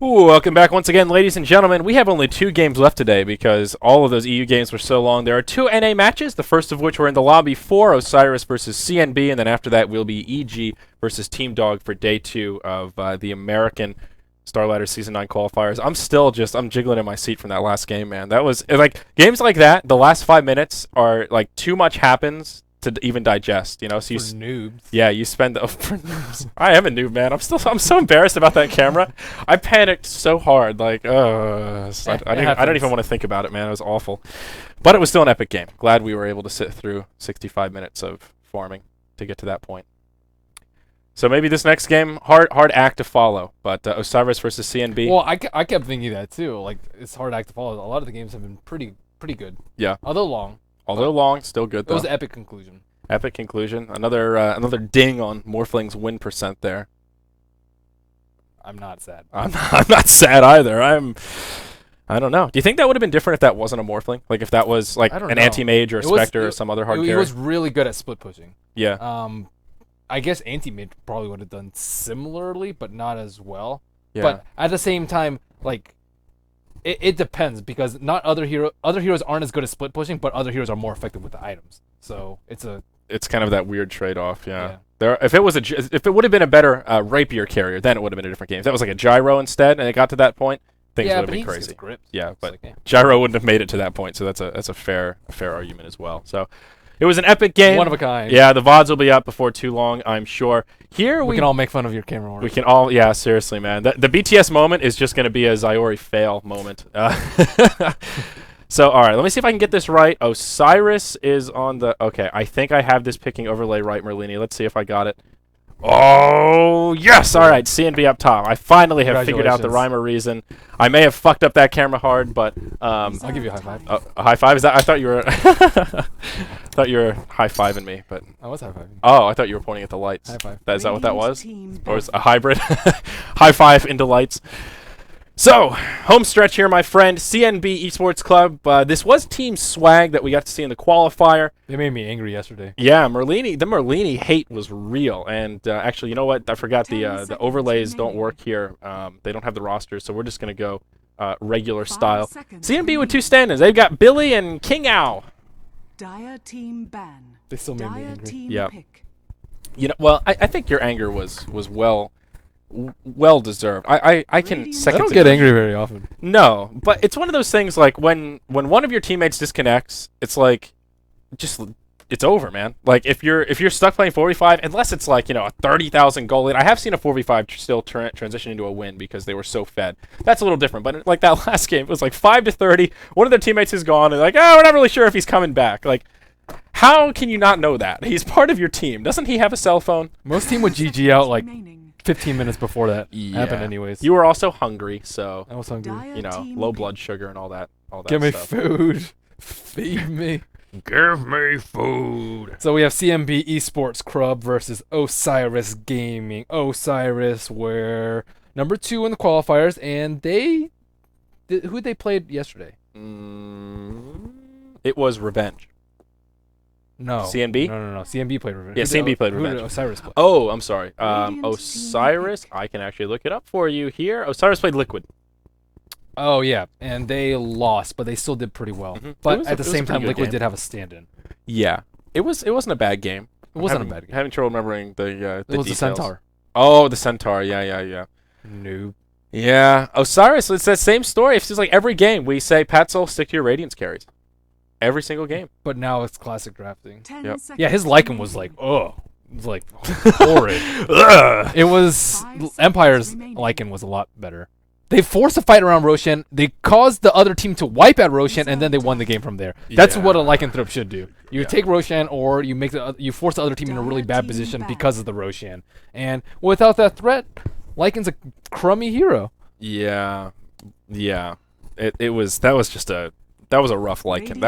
Ooh, welcome back once again, ladies and gentlemen. We have only 2 games left today because all of those EU games were so long. There are 2 NA matches, the first of which were in the lobby for Osiris versus CNB, and then after that will be EG versus Team Dog for day 2 of the American Starladder Season 9 qualifiers. I'm jiggling in my seat from that last game, man. That was, like, games like that, the last 5 minutes are, like, too much happens to even digest, you know. So for noobs. yeah, you spend for noobs. I am a noob, man. I'm so embarrassed about that camera. I panicked so hard, like, I don't even want to think about it, man. It was awful, but it was still an epic game. Glad we were able to sit through 65 minutes of farming to get to that point. So maybe this next game, hard act to follow, but Osiris versus CNB. Well, I kept thinking that too. Like, it's hard act to follow. A lot of the games have been pretty good. Yeah. Although long, still good it though. was an epic conclusion. Epic conclusion. Another ding on Morphling's win percent there. I'm not sad. I'm not sad either. I don't know. Do you think that would have been different if that wasn't a Morphling? Like if that was like an anti-mage or a Spectre or some other hard carry? He was really good at split pushing. Yeah. I guess anti-mage probably would have done similarly, but not as well. Yeah. But at the same time, like, it depends because not other heroes aren't as good at split pushing, but other heroes are more effective with the items. So it's kind of that weird trade-off. Yeah. If it would have been a better rapier carrier, then it would have been a different game. If that was like a gyro instead, and it got to that point, things would have been crazy. Yeah, but gyro wouldn't have made it to that point, so that's a fair argument as well. So. It was an epic game. One of a kind. Yeah, the VODs will be up before too long, I'm sure. Here we can all make fun of your camera work. We can all, yeah, seriously, man. The BTS moment is just going to be a Zyori fail moment. So, all right, let me see if I can get this right. Osiris is on the... Okay, I think I have this picking overlay right, Merlini. Let's see if I got it. Oh, yes! All right, CNB up top. I finally have figured out the rhyme or reason. I may have fucked up that camera hard, but... I'll give you a high five. A high five? Is that... I thought you were... thought you were high-fiving me, but... I was high-fiving. Oh, I thought you were pointing at the lights. High five. Is that what that was? Or was it a hybrid? High five into lights. So, home stretch here, my friend. CNB Esports Club. This was Team Swag that we got to see in the qualifier. They made me angry yesterday. Yeah, the Merlini hate was real. And actually, you know what? I forgot the overlays don't work here. They don't have the rosters, so we're just going to go regular style. CNB with 2 stand-ins. They've got Billy and King Owl. Dire team ban. They still made me angry. Yeah. You know, well, I think your anger was well deserved. I can second. I don't get angry very often. No, but it's one of those things like when one of your teammates disconnects, it's like it's over, man. Like if you're stuck playing 4v5, unless it's like, you know, a 30,000 goal lead. I have seen a 4v5 still transition into a win because they were so fed. That's a little different. But like that last game, it was like 5-30. One of their teammates is gone, and like, oh, we're not really sure if he's coming back. Like, how can you not know that? He's part of your team. Doesn't he have a cell phone? Most team would GG out like 15 minutes before that happened anyways. You were also hungry, so... I was hungry. You know, low blood sugar and all that Give me stuff. food. Feed me. Give me food. So we have CNB Esports Club versus Osiris Gaming. Osiris were number 2 in the qualifiers, and who they played yesterday? It was Revenge. No. CNB? No. CNB played Revenge. Yeah, CNB played Revenge. Who did Osiris play? Oh, I'm sorry. Osiris, I can actually look it up for you here. Osiris played Liquid. Oh, yeah. And they lost, but they still did pretty well. But at the same time, Liquid did have a stand-in. Yeah. It wasn't a bad game. It wasn't a bad game. Having trouble remembering the details. It was the Centaur. Oh, the Centaur. Yeah. Noob. Yeah. Osiris, it's that same story. It's just like every game we say, Patzel, stick to your Radiance carries. Every single game. But now it's classic drafting. Yep. Yeah, his Lycan was like, it was like horrid. It was Empire's Lycan was a lot better. They forced a fight around Roshan. They caused the other team to wipe at Roshan, and then they won the game from there. That's what a Lycanthrope should do. You take Roshan, or you force the other team in a really bad position because of the Roshan. And without that threat, Lycan's a crummy hero. Yeah. That was a rough Lycan.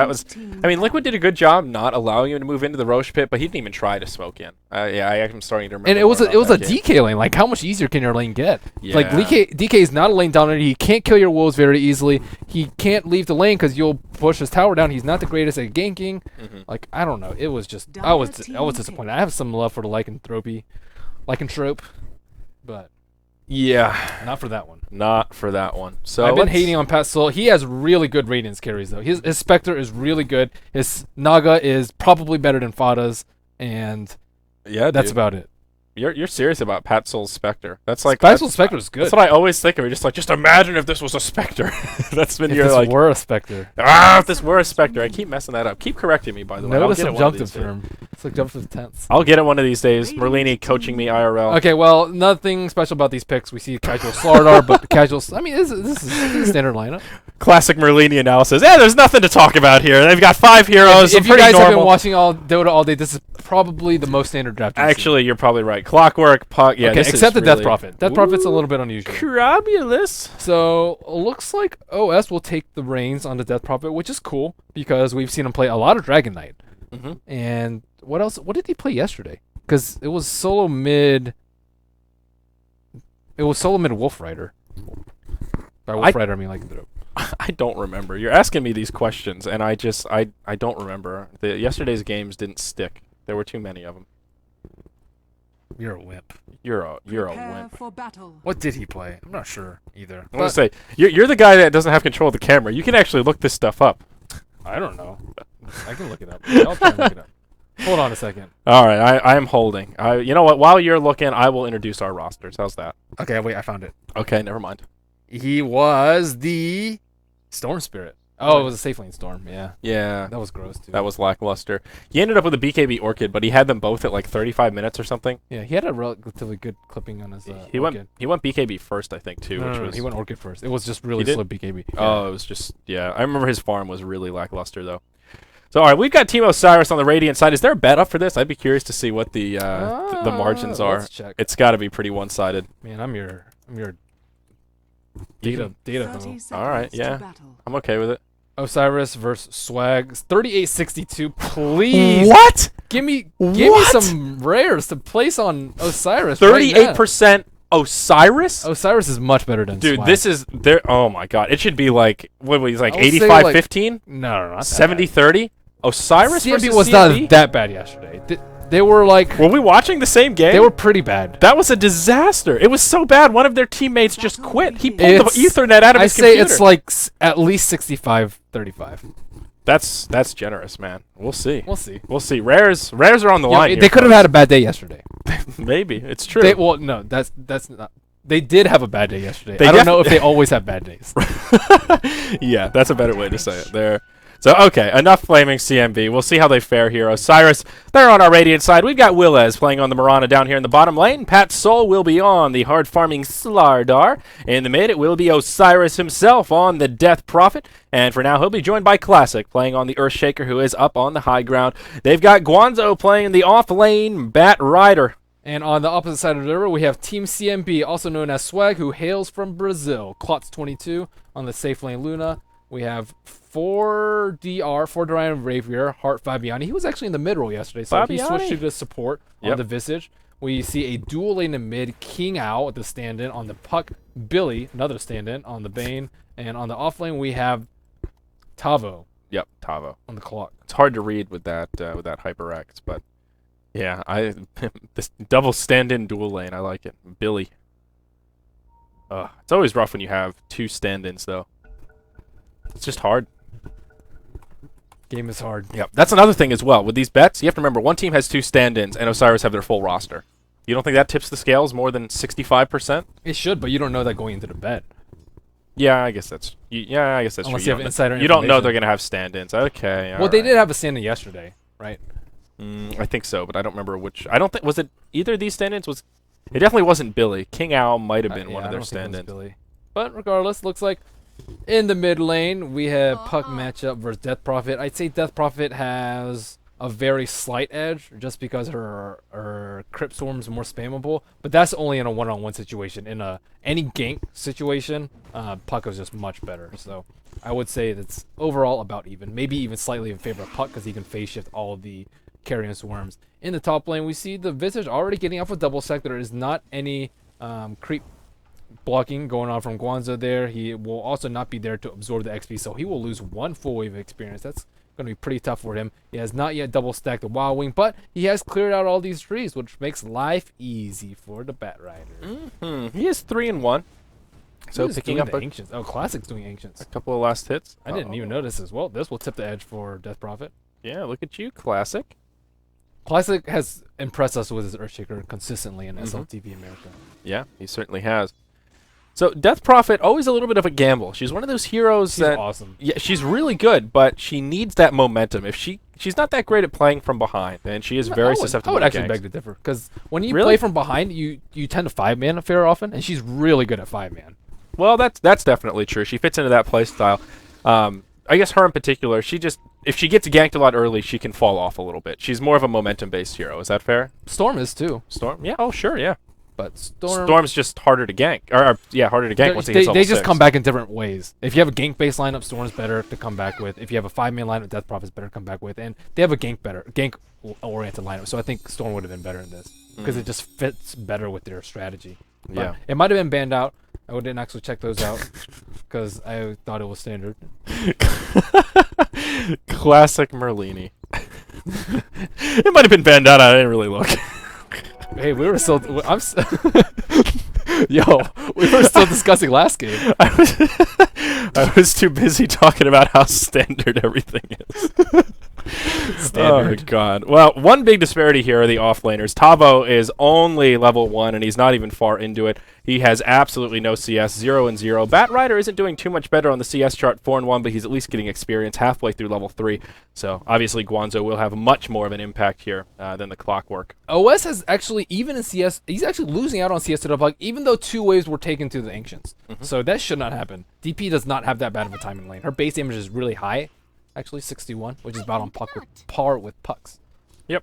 I mean, Liquid did a good job not allowing him to move into the Roche pit, but he didn't even try to smoke in. I'm starting to remember. And it was a DK lane. Like, how much easier can your lane get? Yeah. Like, DK is not a lane dominator. He can't kill your wolves very easily. He can't leave the lane because you'll push his tower down. He's not the greatest at ganking. Like, I don't know. It was just I was disappointed. I have some love for the lycanthrope, but Yeah, Not for that one. not for that one. So I've been let's- hating on Pat Soul. He has really good Radiance carries, though. His Spectre is really good. His Naga is probably better than Fada's, and Yeah, that's dude. about it. You're serious about Pat Soul's Spectre. That's like Pat Soul's Spectre is good. That's what I always think of. You're just imagine if this was a Spectre. That's been if your this like were a Spectre. if this were a Spectre. I keep messing that up. Keep correcting me, by the way. I'll Note a get it one of subjunctive these days. term. It's like subjunctive tense. I'll get it one of these days. Merlini coaching me IRL. Okay, well, nothing special about these picks. We see casual Starladder, but the casual. I mean, this is a standard lineup. Classic Merlini analysis. There's nothing to talk about here. They've got 5 heroes. If you pretty guys have been normal. watching all Dota all day, this is probably the most standard draft. you've seen. Actually, you're probably right. Clockwork, Puck. Yeah, okay, this except is the Death really- Prophet. Death Prophet's a little bit unusual. Crabulous. So looks like OS will take the reins on the Death Prophet, which is cool because we've seen him play a lot of Dragon Knight. Mhm. And what else? What did he play yesterday? Because it was solo mid. It was solo mid Wolf Rider. By Wolf Rider, I mean like I don't remember. You're asking me these questions, and I don't remember. Yesterday's games didn't stick. There were too many of them. you're a wimp. You're a Prepare wimp. for battle. What did he play? I'm not sure either. I'm gonna say you're the guy that doesn't have control of the camera. You can actually look this stuff up. I don't know. I can look it up. I'll try and look it up. Hold on a second. All right, I am holding. You know what? While you're looking, I will introduce our rosters. How's that? Okay, wait. I found it. Okay, never mind. He was the Storm Spirit. Oh, it was a Safe Lane Storm. Yeah, Yeah, that was gross too. that was lackluster. He ended up with a BKB Orchid, but he had them both at like 35 minutes or something. Yeah, he had a relatively good clipping on his. He Orchid. went BKB first, I think, too. No, which no, no, was he went Orchid first. It was just really did? slow BKB. Oh, it was just yeah. I remember his farm was really lackluster though. So all right, we've got Team Osiris on the Radiant side. Is there a bet up for this? I'd be curious to see what the margins are. Let's check. It's got to be pretty one-sided. Man, I'm your You data 30 hoe. seconds All right, to yeah. battle. I'm okay with it. Osiris versus Swag. 3862. Please. What? Give me What? some rares to place on Osiris. right now. 38% Osiris? Osiris is much better than Dude, Swag. this is there. Oh my God! It should be like what was like I would say, 85-15, no, not 70-30. Osiris CNB versus was CNB? not that bad yesterday. They were like Were we watching the same game? they were pretty bad. That was a disaster. It was so bad. One of their teammates just quit. He pulled the It's- Ethernet out of I his say computer. it's like at least 65-35. That's generous, man. We'll see. We'll see. We'll see. Rares are on the You know, line. they could have had a bad day yesterday. Maybe it's true. Well, no, that's not. They did have a bad day yesterday. They I don't know if they always have bad days. Yeah, that's a better way to say it. There. So okay, enough flaming CMB. We'll see how they fare here. Osiris, they're on our Radiant side. We've got Willez playing on the Mirana down here in the bottom lane. Pat Soul will be on the hard farming Starladder. In the mid, it will be Osiris himself on the Death Prophet. And for now, he'll be joined by Classic playing on the Earthshaker, who is up on the high ground. They've got Guanzo playing the off lane Bat Rider. And on the opposite side of the river, we have Team CNB, also known as Swag, who hails from Brazil. Klotz22 on the safe lane Luna. We have 4 Dorian Rapier, Heart Fabiani. He was actually in the mid role yesterday, so he Fabiani. switched to the support on Yep. the Visage. We see a dual lane in mid, King Owl with the stand-in on the Puck, Billy, another stand-in on the Bane. And on the off lane, we have Tavo Yep, Tavo. on the clock. It's hard to read with that HyperX, but yeah, this double stand-in dual lane, I like it. Billy. It's always rough when you have 2 stand-ins though. It's just hard. Game is hard. Yep. That's another thing as well. With these bets, you have to remember one team has 2 stand-ins and Osiris have their full roster. You don't think that tips the scales more than 65%? It should, but you don't know that going into the bet. Yeah, I guess that's Unless true. you have don't- insider you don't know information. they're going to have stand-ins. Okay. Well, they did have a stand-in yesterday, right? I think so, but I don't remember which. I don't think was it either of these stand-ins was. It definitely wasn't Billy. King Owl might have been one of their stand-ins. Billy. But regardless, looks like in the mid lane we have Puck matchup versus Death Prophet. I'd say Death Prophet has a very slight edge just because her Crypt Storm's more spammable, but that's only in a one-on-one situation. In any gank situation, Puck is just much better. So I would say that's overall about even, maybe even slightly in favor of Puck because he can phase shift all of the carrion swarms. In the top lane, we see the Visage already getting off a double sec. There is not any creep blocking going on from Guanzo there. He will also not be there to absorb the XP, so he will lose 1 full wave of experience. That's going to be pretty tough for him. He has not yet double stacked the Wild Wing, but he has cleared out all these trees, which makes life easy for the Bat Rider. He is 3-1. So Who's picking doing up the Ancients. Oh, Classic's doing Ancients. a couple of last hits. I didn't even notice as well. This will tip the edge for Death Prophet. Yeah, look at you, Classic. Classic has impressed us with his Earthshaker consistently in SLTV America. Yeah, he certainly has. So Death Prophet, always a little bit of a gamble. She's one of those heroes She's that awesome. yeah, she's really good, but she needs that momentum. If she's not that great at playing from behind, and she is very susceptible. I would to actually ganks. beg to differ, because when you Really? play from behind, you tend to 5-man fair often, and she's really good at 5-man. Well, that's definitely true. She fits into that play style. I guess her in particular, if she gets ganked a lot early, she can fall off a little bit. She's more of a momentum-based hero. Is that fair? Storm is too, Storm? Yeah. Oh, sure. Yeah. but Storm. Storm's just harder to gank. Harder to gank once he they hits level just 6. come back in different ways. If you have a gank-based lineup, Storm's better to come back with. If you have a 5-man lineup, Death Prophet's better to come back with. And they have a gank-oriented lineup, so I think Storm would have been better in this because it just fits better with their strategy. But Yeah. it might have been banned out. I didn't actually check those out because I thought it was standard. Classic Merlini. It might have been banned out. I didn't really look. Hey, we were still. Yo, we were still discussing last game. I was too busy talking about how standard everything is. Standard. Oh, God. Well, one big disparity here are the offlaners. Tavo is only level 1, and he's not even far into it. He has absolutely no CS, 0-0. Bat Rider isn't doing too much better on the CS chart, 4-1, but he's at least getting experience halfway through level 3. So, obviously, Guanzo will have much more of an impact here than the Clockwork. OS has actually, even in CS, he's actually losing out on CS to the Bug, even though 2 waves were taken to the Ancients. So that should not happen. DP does not have that bad of a time in lane. Her base damage is really high, actually 61, which is about on par with Puck's. Yep.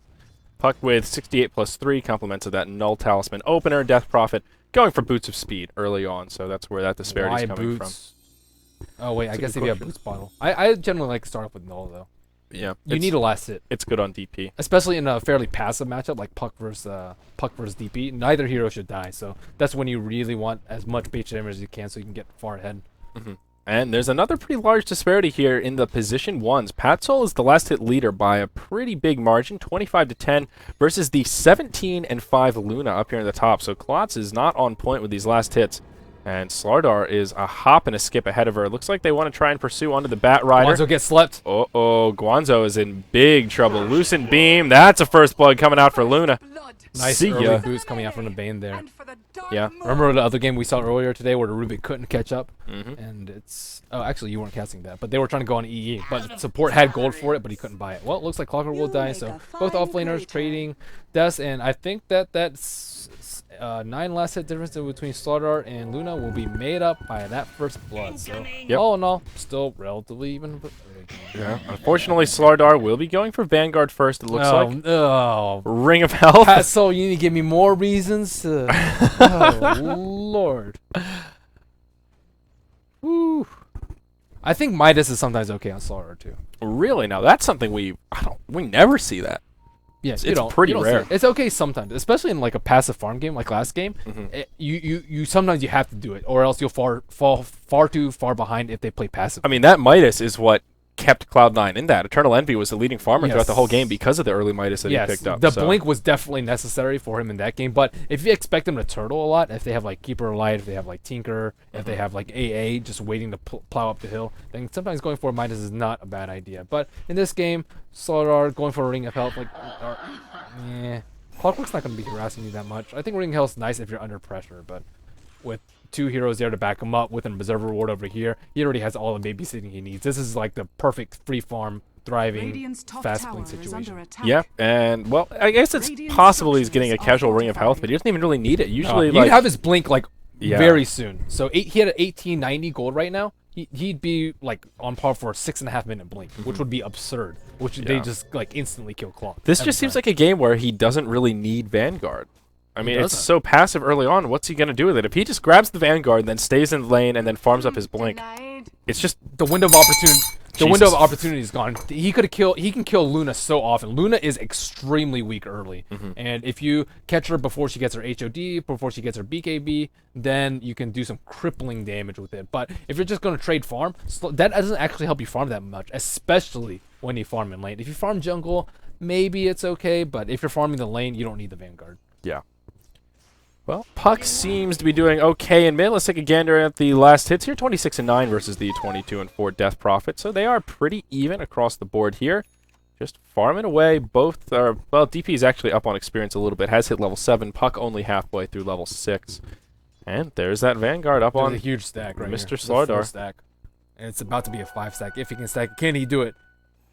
Puck with 68 plus 3, compliments of that Null Talisman opener. Death Prophet going for Boots of Speed early on, so that's where that disparity is coming boots? Oh, wait, I That's a guess good if you have question. Boots bottle. I generally like to start off with Null, though. from. Yeah. You need a last hit. It's good on DP. Especially in a fairly passive matchup like Puck versus DP. Neither hero should die, so that's when you really want as much base damage as you can so you can get far ahead. And there's another pretty large disparity here in the position ones. Patsol is the last hit leader by a pretty big margin, 25-10, versus the 17-5 Luna up here in the top. So Klotz is not on point with these last hits. And Starladder is a hop and a skip ahead of her. Looks like they want to try and pursue onto the Bat Rider. Guanzo gets slept. Uh-oh, Guanzo is in big trouble. Lucent Beam, that's a first blood coming out for Luna. Nice See early ya. boost coming out from the Bane there. Yeah. Remember the other game we saw earlier today where the Rubik couldn't catch up? And it's... Oh, actually, you weren't casting that, but they were trying to go on EE. But support had gold for it, but he couldn't buy it. Well, it looks like Clockwork will die, so both offlaners trading deaths, and I think that's 9 last hit difference between Starladder and Luna will be made up by that first blood. So, all in all, still relatively even. Yeah. Unfortunately, Starladder will be going for Vanguard first, it looks like. Oh, Ring of Health. Pat Soul, you need to give me more reasons to... Oh, Lord. Woo. I think Midas is sometimes okay on Starladder, too. Really? Now, that's something we never see that. Yes, It's pretty you don't see rare. it. It's okay sometimes, especially in like a passive farm game like last game. You sometimes you have to do it, or else you'll fall far too far behind if they play passive. I mean, that Midas is what kept Cloud9 in that. Eternal Envy was the leading farmer throughout the whole game because of the early Midas that he picked up. The so. blink was definitely necessary for him in that game, but if you expect him to turtle a lot, if they have like Keeper of Light, if they have like Tinker, if they have like AA just waiting to plow up the hill, then sometimes going for Midas is not a bad idea. But in this game, Starladder going for a Ring of Health, like, Clockwork's not going to be harassing you that much. I think Ring of Health's nice if you're under pressure, but with 2 heroes there to back him up with an Observer Ward over here, he already has all the babysitting he needs. This is like the perfect free farm, thriving, fast blink situation. Yeah, and well, I guess it's possible he's getting a casual Ring of Health, but he doesn't even really need it. Usually, He'd have his blink like Yeah. very soon. So he had an 1890 gold right now. He'd be like on par for a 6.5 minute blink, which would be absurd. Which they just like instantly kill Claw. this just seems like a game where he doesn't really need Vanguard. I mean, it's so passive early on. What's he going to do with it? If he just grabs the Vanguard and then stays in the lane and then farms up his Blink, it's just the window of opportunity. The window of opportunity is gone. He can kill Luna so often. Luna is extremely weak early, and if you catch her before she gets her HOD, before she gets her BKB, then you can do some crippling damage with it. But if you're just going to trade farm, that doesn't actually help you farm that much, especially when you farm in lane. If you farm jungle, maybe it's okay, but if you're farming the lane, you don't need the Vanguard. Yeah. Well, Puck seems to be doing okay in mid. Let's take a gander at the last hits here. 26-9 versus the 22-4 Death Prophet. So they are pretty even across the board here. Just farming away. Both are, well, DP is actually up on experience a little bit. Has hit level 7. Puck only halfway through level 6. And there's that Vanguard up on a huge stack right Mr. here. Starladder. Stack. And it's about to be a 5 stack. If he can stack, can he do it?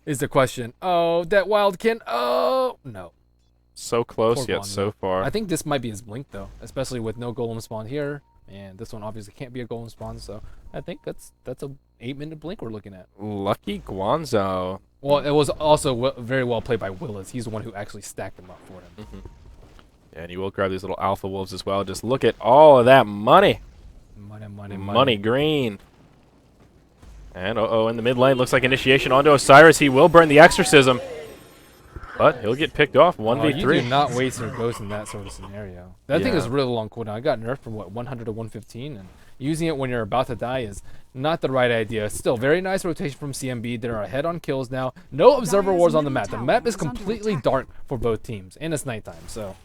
Is the question. Oh, that Wildkin. Oh, no. So close, Poor yet Guan, so though. far. I think this might be his Blink, though, especially with no Golem spawn here. And this one obviously can't be a Golem spawn, so I think that's a 8-minute Blink we're looking at. Lucky Guanzo. Well, it was also very well played by Willis. He's the one who actually stacked them up for him. And you will grab these little Alpha Wolves as well. Just look at all of that money. Money. Green. And in the mid lane, looks like initiation onto Osiris. He will burn the Exorcism. But he'll get picked off 1v3. You do not waste your ghost in that sort of scenario. That thing is really long cooldown. I got nerfed from, 100 to 115, and using it when you're about to die is not the right idea. Still, very nice rotation from CNB. They're ahead on kills now. No Observer Wars on the map. The map is completely dark for both teams, and it's nighttime, so...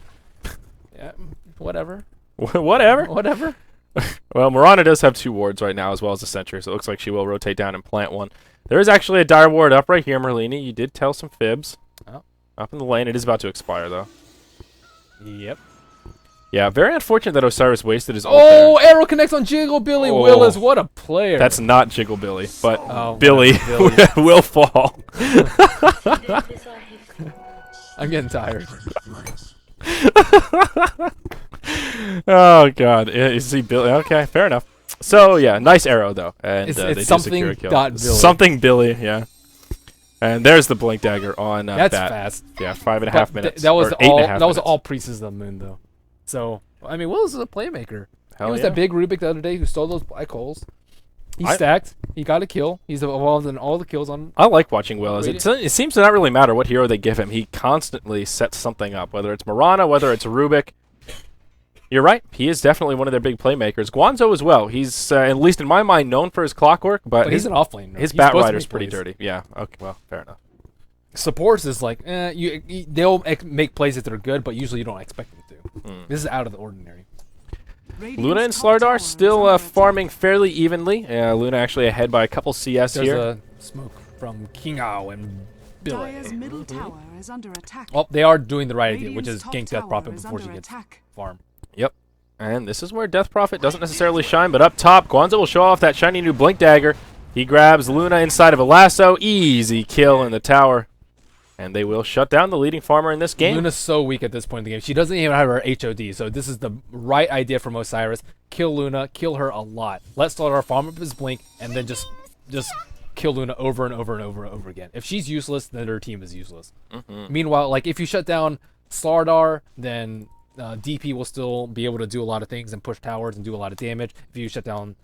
yeah, whatever. Whatever? Well, Mirana does have 2 wards right now, as well as a sentry, so it looks like she will rotate down and plant one. There is actually a dire ward up right here, Merlini. You did tell some fibs. Oh. Up in the lane. It is about to expire, though. Yep. Yeah, very unfortunate that Osiris wasted his ult Oh, there. arrow connects on Jiggle Billy Willis. What a player. That's not Jiggle Billy, but Billy. will fall. I'm getting tired. Oh, God. Is he Billy? Okay, fair enough. So, yeah, nice arrow, though. And It's they do something secure a kill. dot Billy. Something Billy, yeah. And there's the Blink Dagger on That's Bat. fast. Yeah, 5.5 minutes. That was or 8.5 minutes. That was all Priests of the Moon, though. So, I mean, Willis is a playmaker. Hell He was yeah. that big Rubik the other day who stole those black holes. He stacked. He got a kill. He's involved in all the kills on... I like watching Willis. It seems to not really matter what hero they give him. He constantly sets something up, whether it's Mirana, whether it's Rubik. You're right. He is definitely one of their big playmakers. Guanzo as well. He's, at least in my mind, known for his clockwork, but he's an offlane. His Bat Rider's pretty dirty. Yeah, okay, well, fair enough. Supports is like, they'll make plays that they're good, but usually you don't expect them to. This is out of the ordinary. Luna and Starladder still farming fairly evenly. Luna actually ahead by a couple CS There's here. a smoke from Kingao and Billy. Dire's middle tower is under attack. Well, they are doing the right idea, which Radiant's is top gank Death tower Prophet is before she under gets attack. farm. Yep. And this is where Death Prophet doesn't necessarily shine, but up top, Guanzo will show off that shiny new Blink Dagger. He grabs Luna inside of a lasso. Easy kill in the tower. And they will shut down the leading farmer in this game. Luna's so weak at this point in the game. She doesn't even have her HOD, so this is the right idea from Osiris. Kill Luna, kill her a lot. Let Starladder farm up his Blink, and then just kill Luna over and over and over and over again. If she's useless, then her team is useless. Meanwhile, like if you shut down Starladder, then DP will still be able to do a lot of things and push towers and do a lot of damage. If you shut down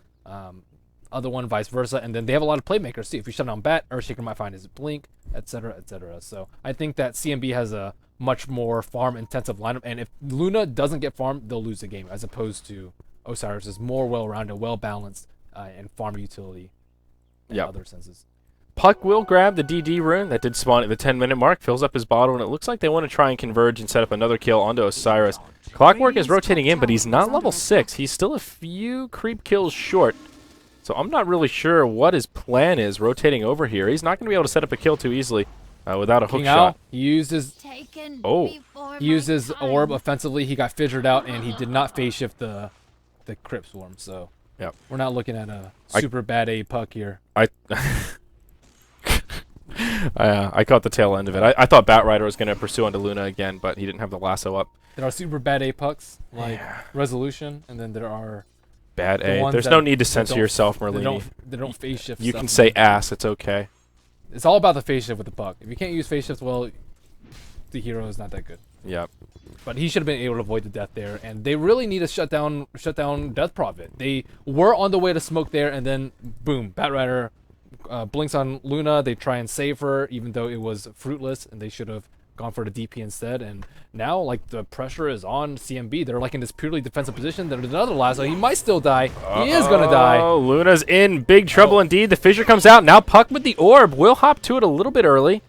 other one, vice versa, and then they have a lot of playmakers too. If you shut down Bat, Earthshaker might find his Blink, etc., etc. So I think that CNB has a much more farm-intensive lineup, and if Luna doesn't get farmed, they'll lose the game, as opposed to Osiris is more well-rounded, well-balanced, and farm utility in other senses. Puck will grab the DD rune that did spawn at the 10-minute mark, fills up his bottle, and it looks like they want to try and converge and set up another kill onto Osiris. Clockwork is rotating in, but he's not level 6. He's still a few creep kills short. So I'm not really sure what his plan is rotating over here. He's not going to be able to set up a kill too easily without a hook shot. He used his orb offensively. He got fissured out, and he did not phase shift the Crypt Swarm. So we're not looking at a super bad A Puck here. I caught the tail end of it. I thought Bat Rider was going to pursue onto Luna again, but he didn't have the lasso up. There are super bad A Pucks, like Resolution, and then there are... Bad A. There's no need to censor yourself, Merlini. They don't phase shift. You can say ass. It's okay. It's all about the phase shift with the Puck. If you can't use phase shift well, the hero is not that good. Yep. But he should have been able to avoid the death there, and they really need to shut down Death Prophet. They were on the way to smoke there, and then boom, Batrider blinks on Luna. They try and save her, even though it was fruitless, and they should have gone for the DP instead. And now, like, the pressure is on CNB. They're like in this purely defensive position. There's another lasso. He might still die. He is gonna die. Oh, Luna's in big trouble indeed. The fissure comes out. Now Puck with the orb will hop to it a little bit early.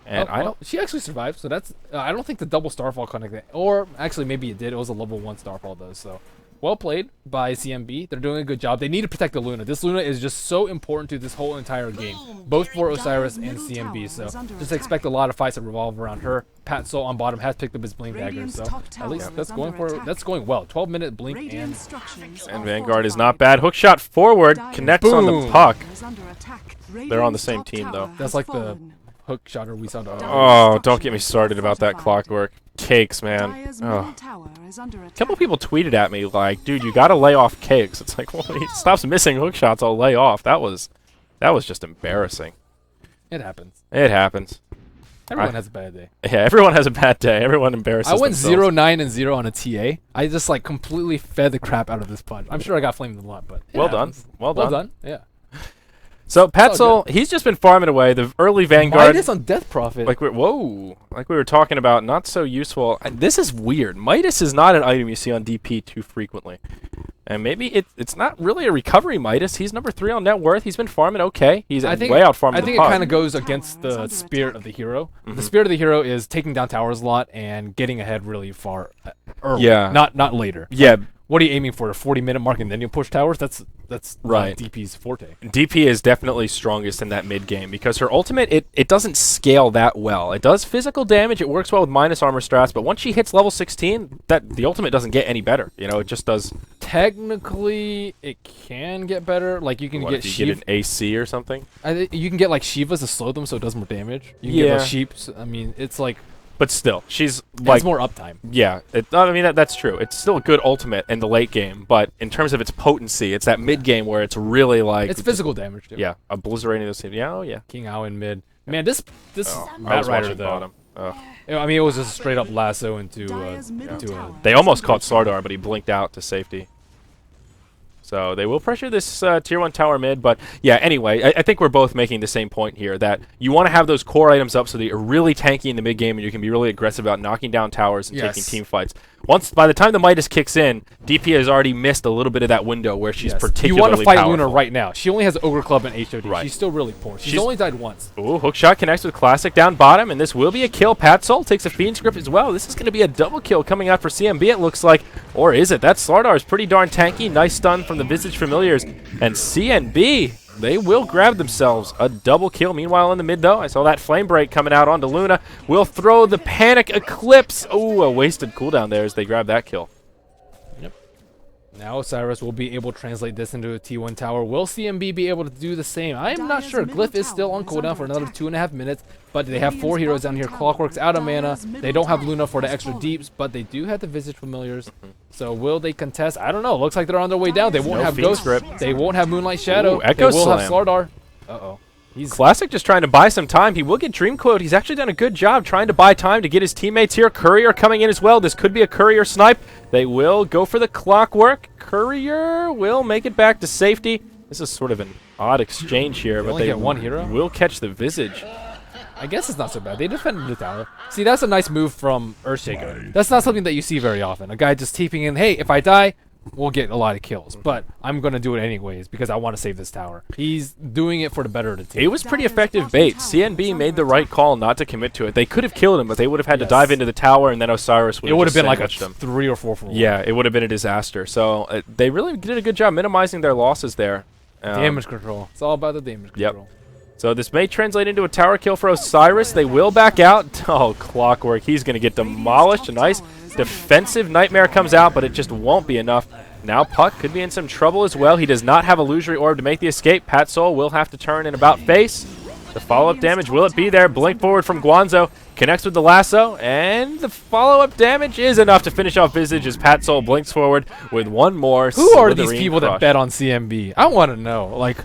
And I don't. She actually survived, so that's. I don't think the double starfall connected, or actually maybe it did. It was a level 1 starfall though. So, well played by CNB. They're doing a good job. They need to protect the Luna. This Luna is just so important to this whole entire game, both for Osiris and CNB. So just expect a lot of fights that revolve around her. Pat Soul on bottom has picked up his blink dagger, so at least that's going well. 12-minute blink and Vanguard is not bad. Hook shot forward connects on the Puck. They're on the same team though. That's like the hook shotter we saw. Oh, don't get me started about that clockwork. Cakes, man. Oh. A couple people tweeted at me like, dude, you gotta lay off cakes. It's like, well, he stops missing hook shots, I'll lay off. That was just embarrassing. It happens. It happens. Everyone has a bad day. Yeah, everyone has a bad day. Everyone embarrasses I went themselves. 0, 9, and 0 on a TA. I just like completely fed the crap out of this punch. I'm sure I got flamed a lot, but well done. Well done. Yeah. So Patzel, he's just been farming away. The early Vanguard. Midas on Death Prophet. Like we were talking about, not so useful. And this is weird. Midas is not an item you see on DP too frequently, and maybe it's not really a recovery Midas. He's number 3 on net worth. He's been farming okay. He's way out farming. I think it kind of goes against the spirit of the hero. The spirit of the hero is taking down towers a lot and getting ahead really far early. Yeah. Not later. Yeah. Like, what are you aiming for? A 40-minute mark and then you push towers? That's right. DP's forte. DP is definitely strongest in that mid game because her ultimate it doesn't scale that well. It does physical damage. It works well with minus armor strats, but once she hits level 16, the ultimate doesn't get any better. You know, it just does. Technically, it can get better. Like you can get you get an AC or something. You can get like Shivas to slow them so it does more damage. You can get like Sheeps. I mean, it's like. But still, she's like more uptime. Yeah, I mean that's true. It's still a good ultimate in the late game, but in terms of its potency, it's that mid game where it's really like it's physical damage too. Yeah, obliterating those teams. Yeah, oh yeah. King Ao in mid. Man, this Batrider though. Bottom. I mean, it was just a straight up lasso into They almost caught Starladder, but he blinked out to safety. So they will pressure this tier 1 tower mid, but yeah, anyway, I think we're both making the same point here, that you want to have those core items up so that you're really tanky in the mid game and you can be really aggressive about knocking down towers and taking team fights. By the time the Midas kicks in, DP has already missed a little bit of that window where she's particularly You want to fight powerful. Luna right now. She only has Ogre Club and HOD. Right. She's still really poor. She's only died once. Ooh, hookshot connects with Classic down bottom, and this will be a kill. Patsoul takes a Fiend's Grip as well. This is going to be a double kill coming out for CNB, it looks like. Or is it? That Starladder is pretty darn tanky. Nice stun from the Visage Familiars. And CNB, they will grab themselves a double kill. Meanwhile, in the mid, though, I saw that Flame Break coming out onto Luna. Will throw the Panic Eclipse. Ooh, a wasted cooldown there as they grab that kill. Now Osiris will be able to translate this into a T1 tower. Will CNB be able to do the same? I am not sure. Glyph is still on cooldown for another 2.5 minutes, but they have 4 heroes down here. Clockwork's out of mana. They don't have Luna for the extra deeps, but they do have the Visage Familiars. So will they contest? I don't know. Looks like they're on their way down. They won't have Ghost Grip. They won't have Moonlight Shadow. Ooh, Echo they will Slam. have Starladder. Uh-oh. He's Classic just trying to buy some time. He will get Dream Quote. He's actually done a good job trying to buy time to get his teammates here. Courier coming in as well. This could be a Courier snipe. They will go for the Clockwork. Courier will make it back to safety. This is sort of an odd exchange here, but they get one hero. Will catch the Visage. I guess it's not so bad. They defended the tower. See, that's a nice move from Earthshaker. That's not something that you see very often. A guy just TPing in, hey, if I die, we'll get a lot of kills, but I'm going to do it anyways because I want to save this tower. He's doing it for the better of the team. It was pretty effective bait. CNB made the right call not to commit to it. They could have killed him, but they would have had to dive into the tower, and then Osiris would have It would have been like a them. 3 or 4 for 1. Yeah, it would have been a disaster. So they really did a good job minimizing their losses there. Damage control. It's all about the damage control. So this may translate into a tower kill for Osiris. They will back out. Oh, Clockwork. He's going to get demolished. A nice defensive Nightmare comes out, but it just won't be enough. Now Puck could be in some trouble as well. He does not have Illusory Orb to make the escape. Patsoul will have to turn in about face. The follow-up damage, will it be there? Blink forward from Guanzo. Connects with the lasso, and the follow-up damage is enough to finish off Visage as Patsoul blinks forward with one more. Who are these people that bet on CNB? I want to know. Like,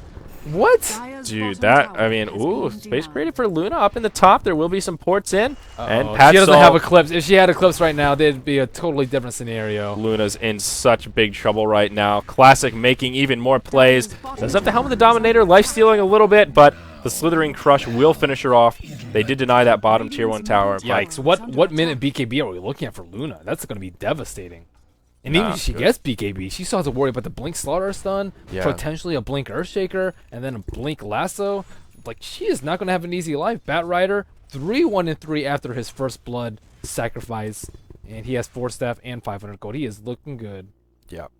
What? Dude, that, I mean, ooh, space created for Luna up in the top. There will be some ports in. And She Pat doesn't Sol, have Eclipse. If she had Eclipse right now, there'd be a totally different scenario. Luna's in such big trouble right now. Classic making even more plays. Does have the Helm of the Dominator, life stealing a little bit, but the Slithering Crush will finish her off. They did deny that bottom tier 1 tower. Yikes. What minute BKB are we looking at for Luna? That's going to be devastating. And even if she gets BKB, she still has to worry about the Blink Slaughter stun, potentially a Blink Earthshaker, and then a Blink Lasso. Like, she is not going to have an easy life. Bat Rider, 3-1-3 after his first blood sacrifice. And he has 4 staff and 500 gold. He is looking good. Yep.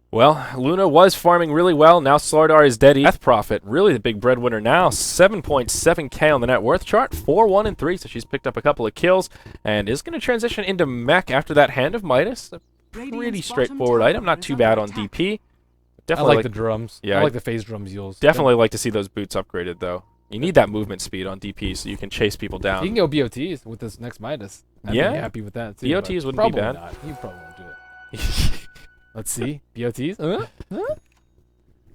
Well, Luna was farming really well. Now Starladder is dead. Death Prophet, really the big breadwinner now. 7.7k on the net worth chart. 4-1-3, so she's picked up a couple of kills. And is going to transition into mech after that Hand of Midas. A pretty straightforward item. Not too bad on DP. Definitely I like the drums. Yeah, I like the phase drums used. Definitely like to see those boots upgraded, though. You need that movement speed on DP so you can chase people down. You can go BOTs with this next Midas. I'd be happy with that, too. BOTs wouldn't be bad. Not. You probably won't do it. Let's see. BOTs?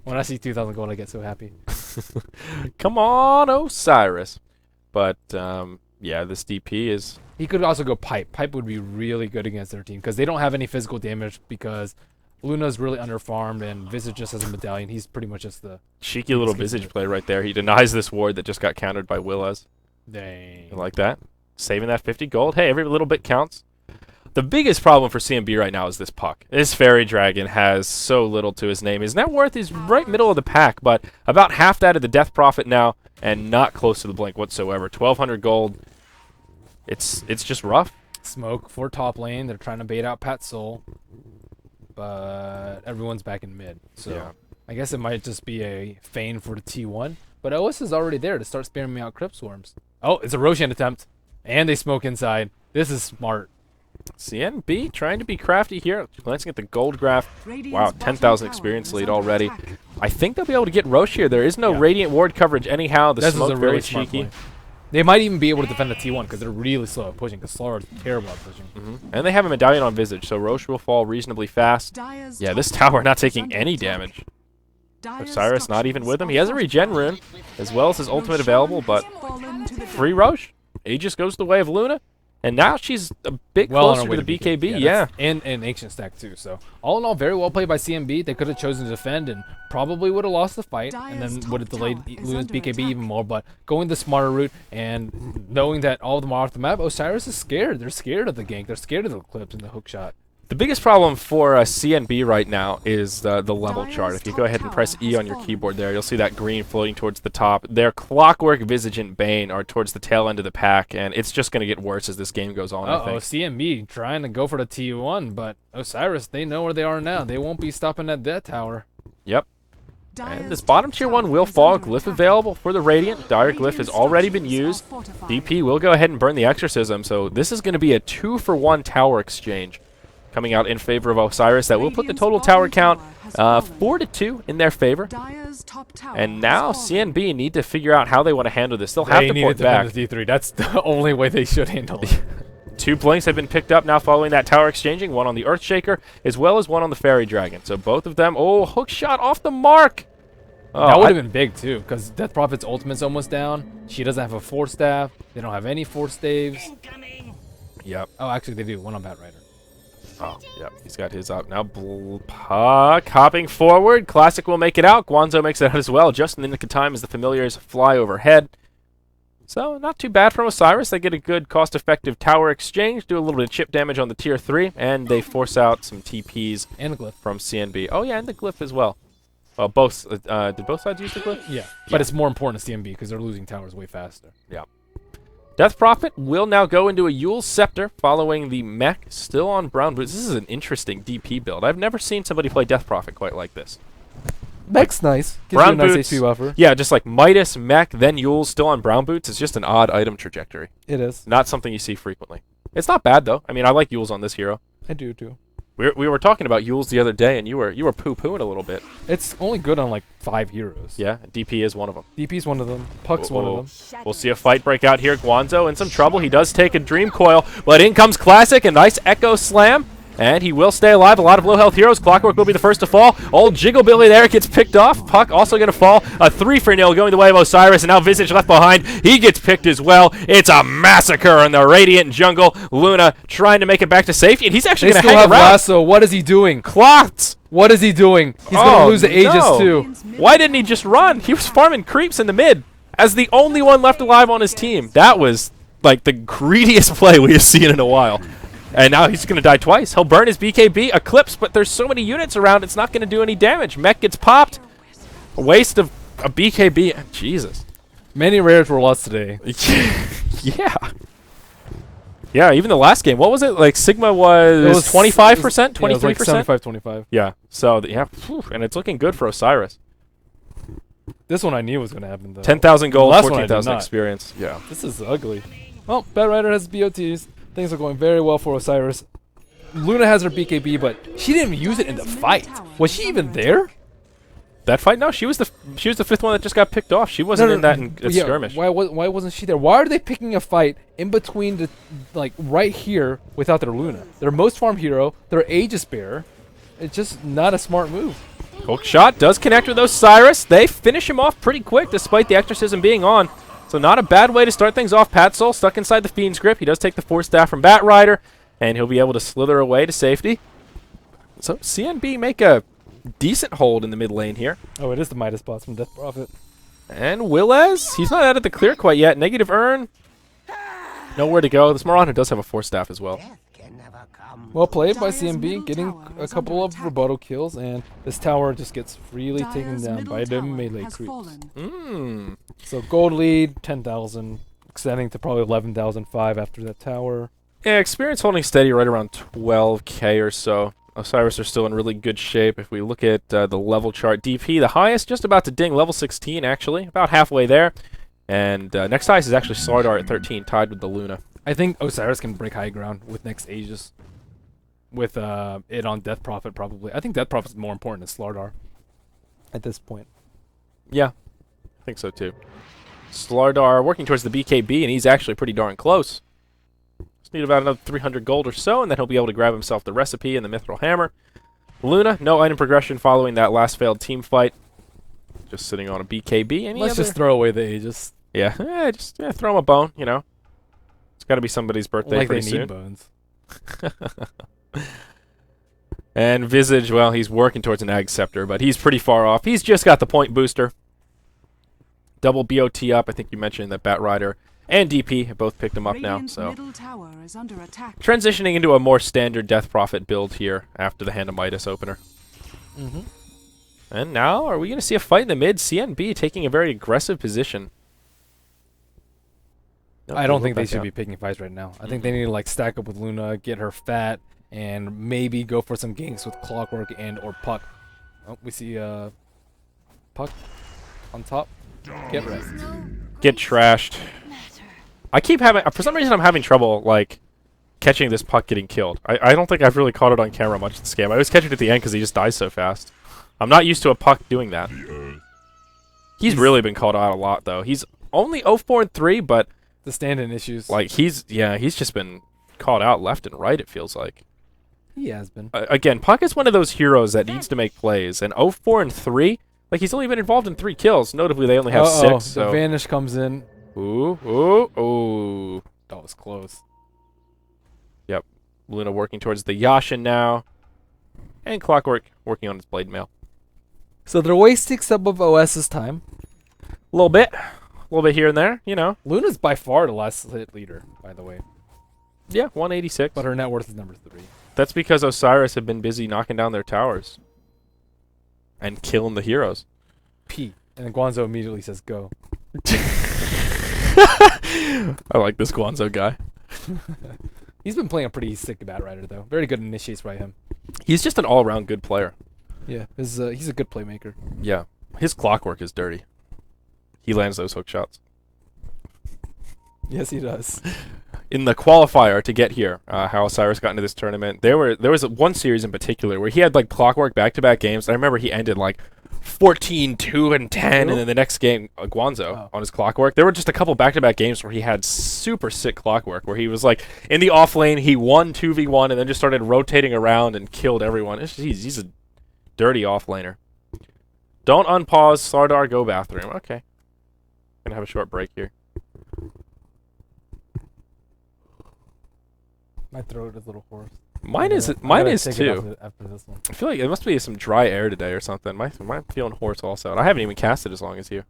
When I see 2,000 gold, I get so happy. Come on, Osiris. But, yeah, this DP is... He could also go Pipe. Pipe would be really good against their team because they don't have any physical damage because Luna's really underfarmed and Visage just has a medallion. He's pretty much just the... Cheeky little Visage play right there. He denies this ward that just got countered by Willez. Dang. You like that? Saving that 50 gold. Hey, every little bit counts. The biggest problem for CNB right now is this puck. This Fairy Dragon has so little to his name. His net worth is right middle of the pack, but about half that of the Death Prophet now, and not close to the Blink whatsoever. 1,200 gold. It's just rough. Smoke for top lane. They're trying to bait out Pat Soul, but everyone's back in mid. So I guess it might just be a feign for the T1. But OS is already there to start spamming out Crypt Swarms. Oh, it's a Roshan attempt, and they smoke inside. This is smart. CNB trying to be crafty here. Glancing at the gold graph. Wow, 10,000 experience lead already. I think they'll be able to get Roche here. There is no Radiant ward coverage anyhow. The This smoke is a very really smart cheeky. play. They might even be able to defend the T1 because they're really slow at pushing. Because Starladder is terrible at pushing. And they have a medallion on Visage, so Roche will fall reasonably fast. Yeah, this tower not taking any damage. Osiris not even with him. He has a regen rune, as well as his ultimate available, but free Roche. Aegis goes the way of Luna. And now she's a bit closer to the BKB, yeah. And an Ancient Stack, too. So, all in all, very well played by CNB. They could have chosen to defend and probably would have lost the fight and then would have delayed Luna's BKB even more. But going the smarter route and knowing that all of them are off the map, Osiris is scared. They're scared of the gank. They're scared of the clips and the hook shot. The biggest problem for CNB right now is the level chart. If you go ahead and press E on your keyboard there, you'll see that green floating towards the top. Their Clockwork, Visage, and Bane are towards the tail end of the pack, and it's just going to get worse as this game goes on, I think. CNB trying to go for the T1, but Osiris, they know where they are now. They won't be stopping at that tower. Yep. And this bottom tier 1 will fall. Glyph available for the Radiant. Dire Glyph has already been used. DP will go ahead and burn the Exorcism, so this is going to be a 2-for-1 tower exchange coming out in favor of Osiris. That will put the total tower count 4-2 in their favor. And now CNB need to figure out how they want to handle this. They'll have to port back. The D3. That's the only way they should handle it. 2 blinks have been picked up now following that tower exchanging. One on the Earthshaker, as well as one on the Fairy Dragon. So both of them, hook shot off the mark. Oh, that would have been big, too, because Death Prophet's ultimate's almost down. She doesn't have a Force Staff. They don't have any Force Staves. Yep. Oh, actually, they do. One on Bat Rider. Oh, yep. He's got his up now. Puck hopping forward. Classic will make it out. Guanzo makes it out as well, just in the nick of time as the familiars fly overhead. So, not too bad from Osiris. They get a good cost-effective tower exchange, do a little bit of chip damage on the tier 3, and they force out some TPs and the glyph from CNB. Oh, yeah, and the glyph as well. Well, both. Did both sides use the glyph? Yeah. But it's more important to CNB because they're losing towers way faster. Yeah. Death Prophet will now go into a Yule Scepter following the mech, still on brown boots. This is an interesting DP build. I've never seen somebody play Death Prophet quite like this. Mech's nice. Gives brown you a nice boots, HP buffer. Yeah, just like Midas, mech, then Yule, still on brown boots. It's just an odd item trajectory. It is. Not something you see frequently. It's not bad, though. I mean, I like Yules on this hero. I do, too. We were talking about Yules the other day, and you were poo-pooing a little bit. It's only good on, like, 5 heroes. Yeah, DP is one of them. DP's one of them. Puck's one of them. We'll see a fight break out here. Guanzo in some trouble. He does take a Dream Coil, but in comes Classic, a nice Echo Slam, And he will stay alive. A lot of low health heroes. Clockwork will be the first to fall. Old Jigglebilly there gets picked off. Puck also going to fall. A 3-for-0 going the way of Osiris. And now Visage left behind. He gets picked as well. It's a massacre in the Radiant jungle. Luna trying to make it back to safety. And he's actually They going to still hang have around. Lasso. What is he doing? Clots. What is he doing? He's going to lose the Aegis no. too. Why didn't he just run? He was farming creeps in the mid as the only one left alive on his team. That was like the greediest play we have seen in a while. And now he's going to die twice. He'll burn his BKB, Eclipse, but there's so many units around, it's not going to do any damage. Mech gets popped. A waste of a BKB. Jesus. Many rares were lost today. Yeah. Yeah, even the last game. What was it? Like, Sigma was 25%? 23%? Yeah, it was like 75-25. Yeah. So, yeah. Whew, and it's looking good for Osiris. This one I knew was going to happen, though. 10,000 gold, Last one I did 14,000 not. experience. Yeah. This is ugly. Well, Batrider has BOTs. Things are going very well for Osiris. Luna has her BKB, but she didn't even use it in the fight. Was she even there? That fight? No, she was the fifth one that just got picked off. She wasn't in that Yeah, skirmish. why wasn't she there? Why are they picking a fight in between the right here without their Luna? Their most farmed hero, their Aegis bearer. It's just not a smart move. Hook shot does connect with Osiris. They finish him off pretty quick despite the exorcism being on. So not a bad way to start things off. Patsoul stuck inside the Fiend's grip. He does take the Force Staff from Batrider, and he'll be able to slither away to safety. So CNB make a decent hold in the mid lane here. Oh, it is the Midas bots from Death Prophet. And Willez, he's not out of the clear quite yet. Negative earn. Nowhere to go. This Marauder does have a Force Staff as well. Well played by CNB, getting a couple of rebuttal kills, and this tower just gets freely taken down by the melee creeps. So gold lead, 10,000, extending to probably 11,005 after that tower. Yeah, experience holding steady right around 12k or so. Osiris are still in really good shape. If we look at the level chart, DP, the highest, just about to ding, level 16 actually, about halfway there. And next highest is actually Starladder at 13, tied with the Luna. I think Osiris can break high ground with next Aegis. With it on Death Prophet, probably. I think Death Prophet is more important than Starladder at this point. Yeah, I think so too. Starladder working towards the BKB, and he's actually pretty darn close. Just need about another 300 gold or so, and then he'll be able to grab himself the recipe and the Mithril Hammer. Luna, no item progression following that last failed team fight. Just sitting on a BKB. Let's just throw away the Aegis. Yeah, just throw him a bone, you know. It's got to be somebody's birthday Like they pretty soon. need bones. And Visage, well, he's working towards an Ag Scepter, but he's pretty far off. He's just got the point booster. Double BOT up. I think you mentioned that Batrider and DP have both picked him up now. So transitioning into a more standard Death Prophet build here after the Hand of Midas opener. And now, are we going to see a fight in the mid? CNB taking a very aggressive position. Nope, I don't think they should be picking fights right now. I think they need to like stack up with Luna, get her fat, and maybe go for some ganks with Clockwork and or Puck. Oh, we see Puck on top. Get wrecked. Get trashed. I keep having, for some reason I'm having trouble like catching this Puck getting killed. I don't think I've really caught it on camera much this game. I always catch it at the end because he just dies so fast. I'm not used to a Puck doing that. He's really been called out a lot though. He's only 0-4-3, but the stand-in issues. like he's just been called out left and right, it feels like. He has been. Again, Puck is one of those heroes that needs to make plays, and 0-4-3, like he's only been involved in 3 kills. Notably, they only have 6. So the Vanish comes in. Ooh. That was close. Yep. Luna working towards the Yashin now. And Clockwork working on his Blade Mail. So they're wasting some of OS's time. A little bit here and there, you know. Luna's by far the last hit leader, by the way. Yeah, 186. But her net worth is number 3. That's because Osiris have been busy knocking down their towers. And killing the heroes. P. And then Guanzo immediately says go. I like this Guanzo guy. He's been playing a pretty sick Batrider, though. Very good initiates by him. He's just an all-around good player. Yeah, he's a good playmaker. Yeah. His Clockwork is dirty. He lands those hook shots. Yes, he does. in the qualifier to get here, how Osiris got into this tournament. There was one series in particular where he had like clockwork back-to-back games. I remember he ended like 14, 2, and 10, and then the next game, Guanzo, on his clockwork. There were just a couple back-to-back games where he had super sick clockwork, where he was like in the off lane, he won 2v1, and then just started rotating around and killed everyone. He's a dirty off laner. Don't unpause, Starladder, go bathroom. Okay. Gonna have a short break here. My throat is a little hoarse. Mine is too. After this one. I feel like it must be some dry air today or something. I'm feeling hoarse also. And I haven't even casted as long as you.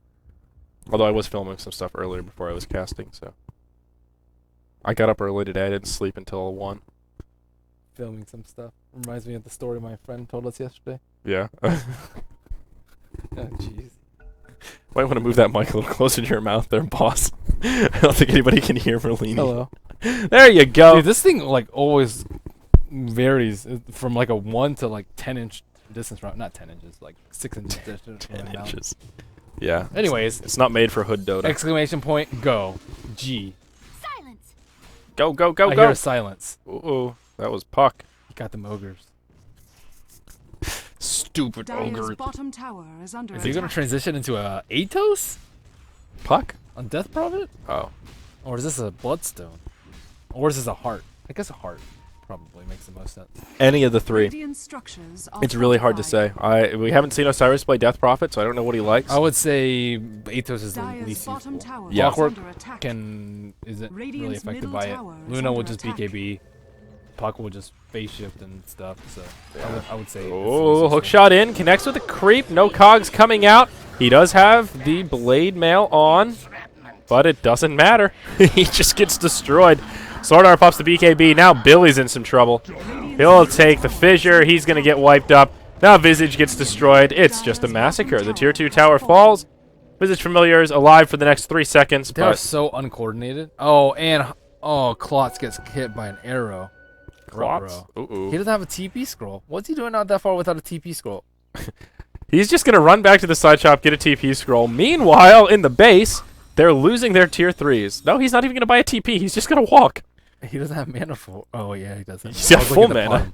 Although I was filming some stuff earlier before I was casting, so. I got up early today. I didn't sleep until 1. Filming some stuff. Reminds me of the story my friend told us yesterday. Yeah. Oh, jeez. Might want to move that mic a little closer to your mouth there, boss. I don't think anybody can hear Merlini. Hello. There you go. Dude, this thing like always varies from like a 1 to like 10-inch distance. Not 10 inches, like 6 inches. 10 inches. Yeah. Anyways, it's not made for hood Dota. Exclamation point, go. G. Silence. Go, I go. hear a silence. Ooh, that was Puck. He got them ogres. Stupid ogre. Bottom tower is under Is he gonna transition into a Atos Puck? on Death Prophet? Oh. Or is this a Bloodstone? Or is this a heart? I guess a heart probably makes the most sense. Any of the three. It's really hard to say. We haven't seen Osiris play Death Prophet, so I don't know what he likes. I would say Atos is the least useful. Yeah. Clockwork isn't really affected by it. Luna will just BKB. Puck will just phase shift and stuff, so I would say. Oh, hook shot in, connects with a creep. No cogs coming out. He does have the blade mail on, but it doesn't matter. He just gets destroyed. Starladder pops the BKB. Now Billy's in some trouble. He'll take the fissure. He's going to get wiped up. Now Visage gets destroyed. It's just a massacre. The tier 2 tower falls. Visage Familiar is alive for the next 3 seconds. They are so uncoordinated. Oh, and Klotz gets hit by an arrow. Klotz? Ooh. He doesn't have a TP scroll. What's he doing out that far without a TP scroll? He's just going to run back to the side shop, get a TP scroll. Meanwhile, in the base, they're losing their tier 3s. No, he's not even going to buy a TP. He's just going to walk. He doesn't have mana for. Oh yeah, he doesn't. He's got full mana.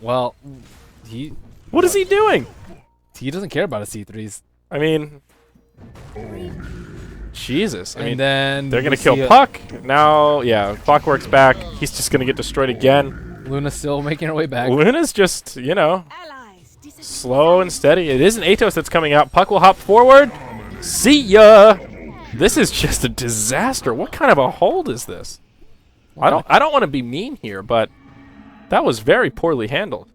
Well, What is he doing? He doesn't care about his C3s. I mean, Jesus. I mean, then they're gonna kill Puck now. Yeah, Clockwork's back. He's just gonna get destroyed again. Luna's still making her way back. Luna's just, slow and steady. It is an Atos that's coming out. Puck will hop forward. See ya. This is just a disaster. What kind of a hold is this? I don't want to be mean here, but that was very poorly handled.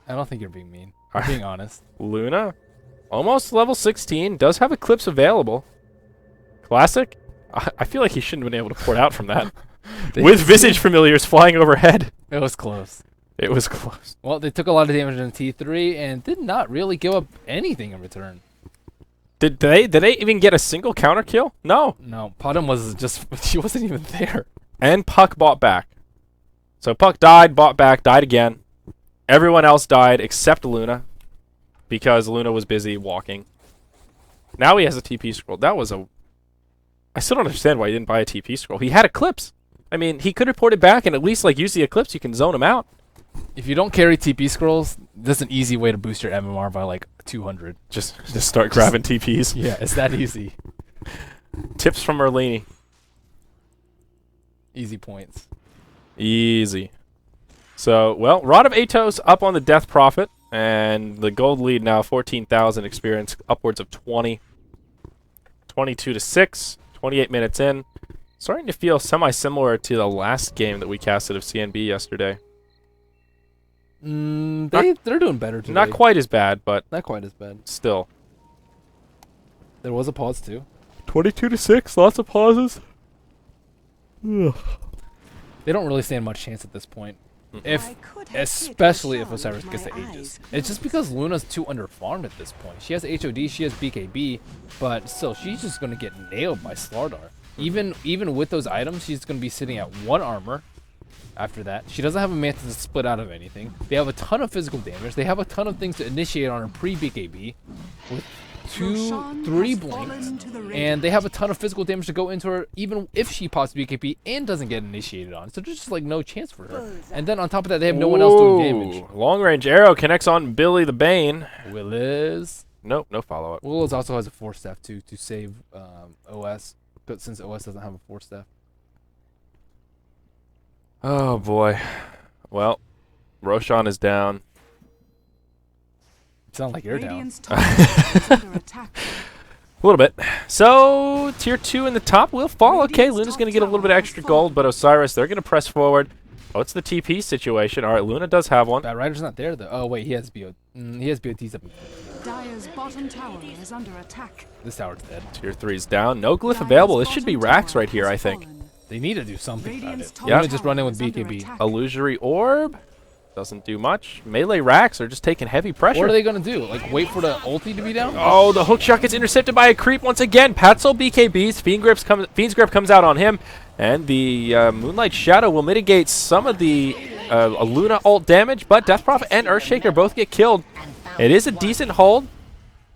I don't think you're being mean. I'm being honest. Luna, almost level 16, does have Eclipse available. Classic. I feel like he shouldn't have been able to port out from that. With Visage Familiars flying overhead. It was close. It was close. Well, they took a lot of damage in T3 and did not really give up anything in return. Did they even get a single counter kill? No. No, Potom was just, she wasn't even there. And Puck bought back. So Puck died, bought back, died again. Everyone else died except Luna, because Luna was busy walking. Now he has a TP scroll. That was a... I still don't understand why he didn't buy a TP scroll. He had Eclipse. I mean, he could have ported back and at least like use the Eclipse. You can zone him out. If you don't carry TP scrolls, that's an easy way to boost your MMR by like 200. Just start grabbing TPs. Yeah, it's that easy. Tips from Merlini. Easy points. Easy. So, well, Rod of Atos up on the Death Prophet, and the gold lead now 14,000 experience, upwards of 20. 22 to 6, 28 minutes in. Starting to feel semi-similar to the last game that we casted of CNB yesterday. They're doing better today. Not quite as bad, but not quite as bad. Still. There was a pause too. 22 to 6, lots of pauses. They don't really stand much chance at this point. Especially if Osiris gets the Aegis. It's just because Luna's too underfarmed at this point. She has HOD, she has BKB, but still, she's just going to get nailed by Starladder. Even with those items, she's going to be sitting at 1 armor. After that, she doesn't have a Manta to split out of anything. They have a ton of physical damage. They have a ton of things to initiate on her pre-BKB. With 2, 3 blinks, and they have a ton of physical damage to go into her, even if she pops BKB and doesn't get initiated on. So there's just like no chance for her. And then on top of that, they have no one else doing damage. Long range arrow connects on Billy the Bane. Willis. Nope, no follow up. Willis also has a Force Staff too to save OS, but since OS doesn't have a Force Staff. Oh boy. Well, Roshan is down. Sound like you're down. A little bit. So, tier 2 in the top will fall. Okay, Luna's going to get a little bit of extra gold, but Osiris, they're going to press forward. Oh, it's the TP situation. All right, Luna does have one. Bat Rider's not there, though. Oh, wait, he has BO. He has BOTs up. Dire's bottom tower is under attack. This tower's dead. Tier 3's down. No glyph available. This should be Rax right here, I think. They need to do something about it. Yeah. Just run in with BKB. Illusory Orb. Doesn't do much. Melee Rax are just taking heavy pressure. What are they going to do? Like, wait for the ulti to be down? Oh, the hook shot gets intercepted by a creep once again. Patzel BKBs. Fiend's Grip comes out on him. And the Moonlight Shadow will mitigate some of the Luna ult damage, but Death Prophet and Earthshaker both get killed. It is a decent hold.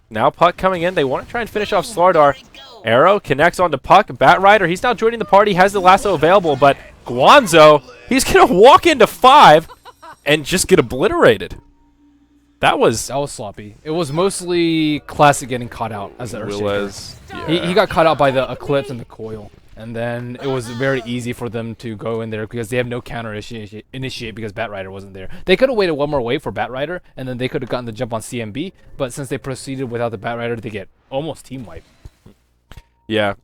Now Puck coming in. They want to try and finish off Starladder. Arrow connects onto Puck. Bat Rider, he's now joining the party, has the lasso available, but Guanzo, he's going to walk into 5 and just get obliterated. That was sloppy. It was mostly Classic getting caught out as the Earthshaker. Yeah. He got caught out by the Eclipse and the Coil. And then it was very easy for them to go in there because they have no counter initiate because Bat Rider wasn't there. They could have waited one more wave for Bat Rider, and then they could have gotten the jump on CNB. But since they proceeded without the Bat Rider, they get almost team wipe. Yeah.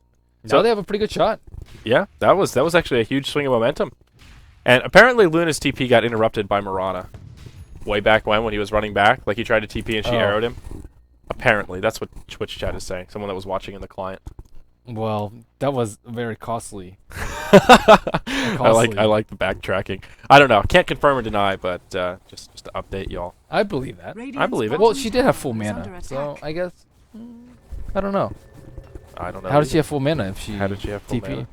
Now they have a pretty good shot. Yeah, that was actually a huge swing of momentum. And apparently Luna's TP got interrupted by Mirana. Way back when he was running back. Like he tried to TP and she arrowed him. Apparently. That's what Twitch chat is saying. Someone that was watching in the client. Well, that was very costly. I like the backtracking. I don't know. Can't confirm or deny, but just to update y'all. I believe that. I believe it. Well, she did have full mana, so I guess I don't know. I don't know. How did she have full mana if she How did she have full TP? mana?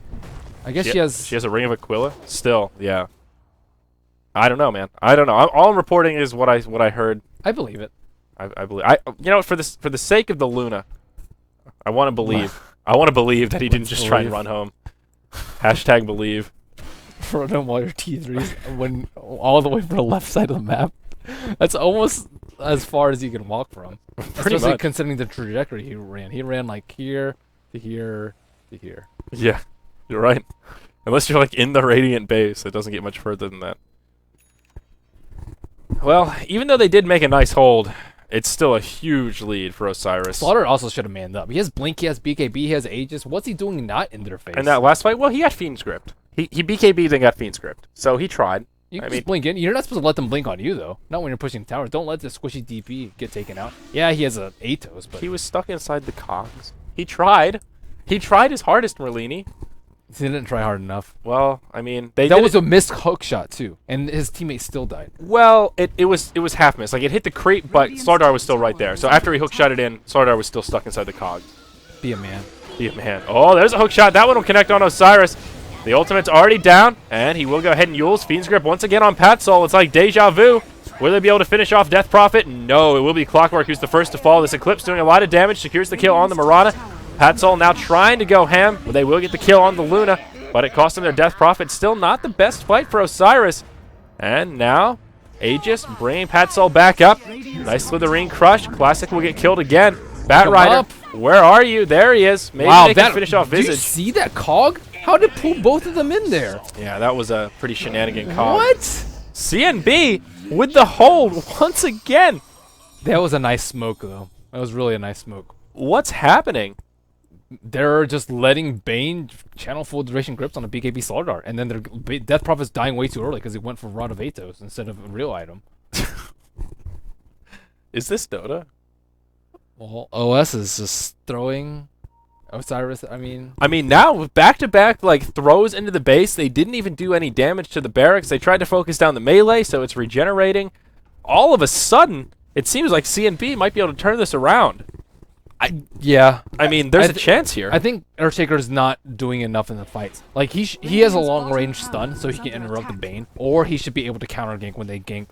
I guess she has. She has a Ring of Aquila. Still, yeah. I don't know, man. I don't know. All I'm reporting is what I heard. I believe it. I believe. You know, for the sake of the Luna, I want to believe. I want to believe that he didn't just try and run home. Hashtag believe. Run home while your T3's when all the way from the left side of the map. That's almost as far as you can walk from. Pretty Especially much. considering the trajectory he ran. He ran like here to here to here. Yeah, you're right. Unless you're like in the Radiant base, it doesn't get much further than that. Well, even though they did make a nice hold, it's still a huge lead for Osiris. Slaughter also should have manned up. He has Blink, he has BKB, he has Aegis. What's he doing not in their face? And that last fight, well, he got Fiend Script. He BKB'd and got Fiend Script. So he tried. You can just blink in. You're not supposed to let them blink on you, though. Not when you're pushing tower. Don't let the squishy DP get taken out. Yeah, he has a Atos, but he was stuck inside the cogs. He tried. He tried his hardest, Merlini. He didn't try hard enough. Well, I mean, that was a missed hook shot too, and his teammate still died. Well, it was half miss. Like it hit the creep, but Starladder was still right there. So after he hook shot it in, Starladder was still stuck inside the cog. Be a man. Be a man. Oh, there's a hook shot. That one will connect on Osiris. The ultimate's already down, and he will go ahead and use Fiend's Grip once again on Patsoul. It's like deja vu. Will they be able to finish off Death Prophet? No, it will be Clockwork who's the first to fall. This Eclipse doing a lot of damage, secures the kill on the Mirana. Patsoul now trying to go ham, but they will get the kill on the Luna, but it cost them their Death Prophet. Still not the best fight for Osiris. And now, Aegis bringing Patsoul back up. Nice Slitherine Crush. Classic will get killed again. Bat Rider, where are you? There he is. Maybe they can finish off Visage. Did you see that cog? How did pull both of them in there? Yeah, that was a pretty shenanigan cog. What? CNB with the hold once again. That was a nice smoke, though. That was really a nice smoke. What's happening? They're just letting Bane channel full duration grips on a BKB Starladder, and then their Death Prophet's dying way too early because he went for Rod of Atos instead of a real item. Is this Dota? Well, OS is just throwing Osiris. I mean now back-to-back like throws into the base. They didn't even do any damage to the barracks. They tried to focus down the melee, so it's regenerating. All of a sudden, it seems like CNB might be able to turn this around. Yeah. I mean, there's a chance here. I think Earthshaker's not doing enough in the fights. Like he has a long-range stun, so he can interrupt the Bane, or he should be able to counter gank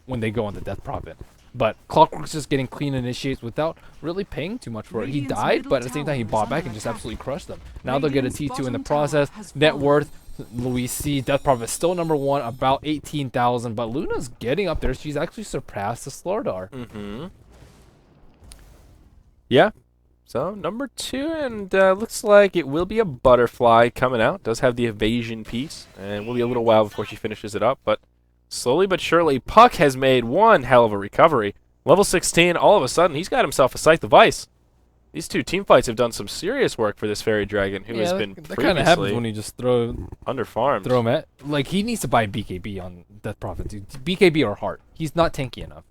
when they go on the Death Prophet. But Clockwork's just getting clean initiates without really paying too much for it. He Radiant's died, middle but at the same time he tower bought is back under and just attack. absolutely crushed them. Now they'll get a Radiant's T2 in the bottom process. tower has Net fallen. worth, Louis C. Death Prophet still number 1, about 18,000. But Luna's getting up there. She's actually surpassed the Starladder. Mm-hmm. Yeah. So, number 2, and looks like it will be a butterfly coming out. Does have the evasion piece, and will be a little while before she finishes it up, but slowly but surely, Puck has made one hell of a recovery. Level 16, all of a sudden, he's got himself a Scythe of Ice. These 2 team fights have done some serious work for this Fairy Dragon, who has been that kind of happens when previously you just throw underfarmed. him at. Like, he needs to buy BKB on Death Prophet, dude. BKB or Heart. He's not tanky enough.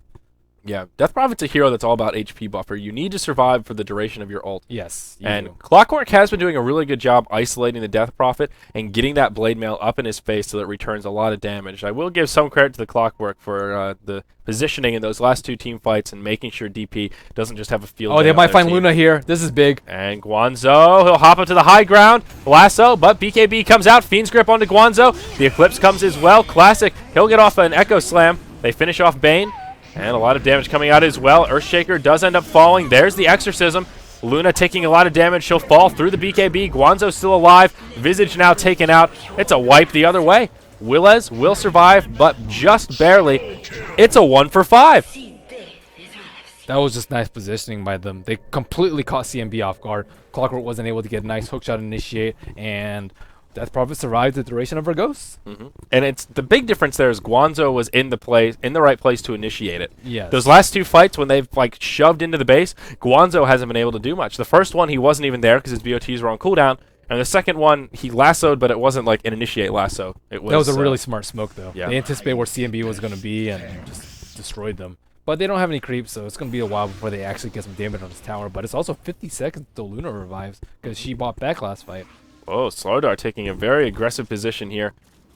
Yeah, Death Prophet's a hero that's all about HP buffer. You need to survive for the duration of your ult. Yes. And Clockwork has been doing a really good job isolating the Death Prophet and getting that Blade Mail up in his face so that it returns a lot of damage. I will give some credit to the Clockwork for the positioning in those last 2 team fights and making sure DP doesn't just have a field. Oh, day they on might their find team. Luna here. This is big. And Guanzo, he'll hop up to the high ground. Lasso, but BKB comes out. Fiend's Grip onto Guanzo. The Eclipse comes as well. Classic. He'll get off an Echo Slam. They finish off Bane. And a lot of damage coming out as well. Earthshaker does end up falling. There's the Exorcism. Luna taking a lot of damage. She'll fall through the BKB. Guanzo still alive. Visage now taken out. It's a wipe the other way. Willez will survive, but just barely. It's a 1 for 5. That was just nice positioning by them. They completely caught CNB off guard. Clockwork wasn't able to get a nice hookshot initiate, and Death Prophet survived the duration of her ghosts. And it's the big difference there is Guanzo was in the right place to initiate it. Yes. Those last 2 fights when they've like shoved into the base, Guanzo hasn't been able to do much. The first one he wasn't even there because his BOTs were on cooldown, and the second one he lassoed, but it wasn't like an initiate lasso. It was That was a really smart smoke, though. yeah. They anticipated where CNB was going to be and just destroyed them. But they don't have any creeps, so it's going to be a while before they actually get some damage on this tower. But it's also 50 seconds till Luna revives because she bought back last fight. Oh, Starladder taking a very aggressive position here.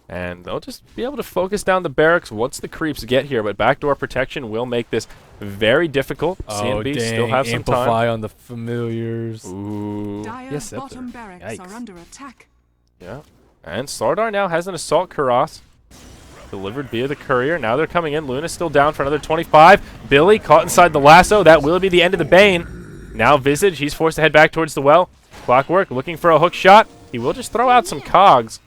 And they'll just be able to focus down the barracks once the creeps get here. But backdoor protection will make this very difficult. CNB still have some time. Amplify on the familiars. Ooh. Dire's Yes, Scepter. bottom barracks Yikes. are under attack. Yeah. And Starladder now has an Assault Kuras. Delivered via the courier. Now they're coming in. Luna's still down for another 25. Billy caught inside the lasso. That will be the end of the Bane. Now Visage. He's forced to head back towards the well. Clockwork looking for a hook shot. He will just throw out some cogs.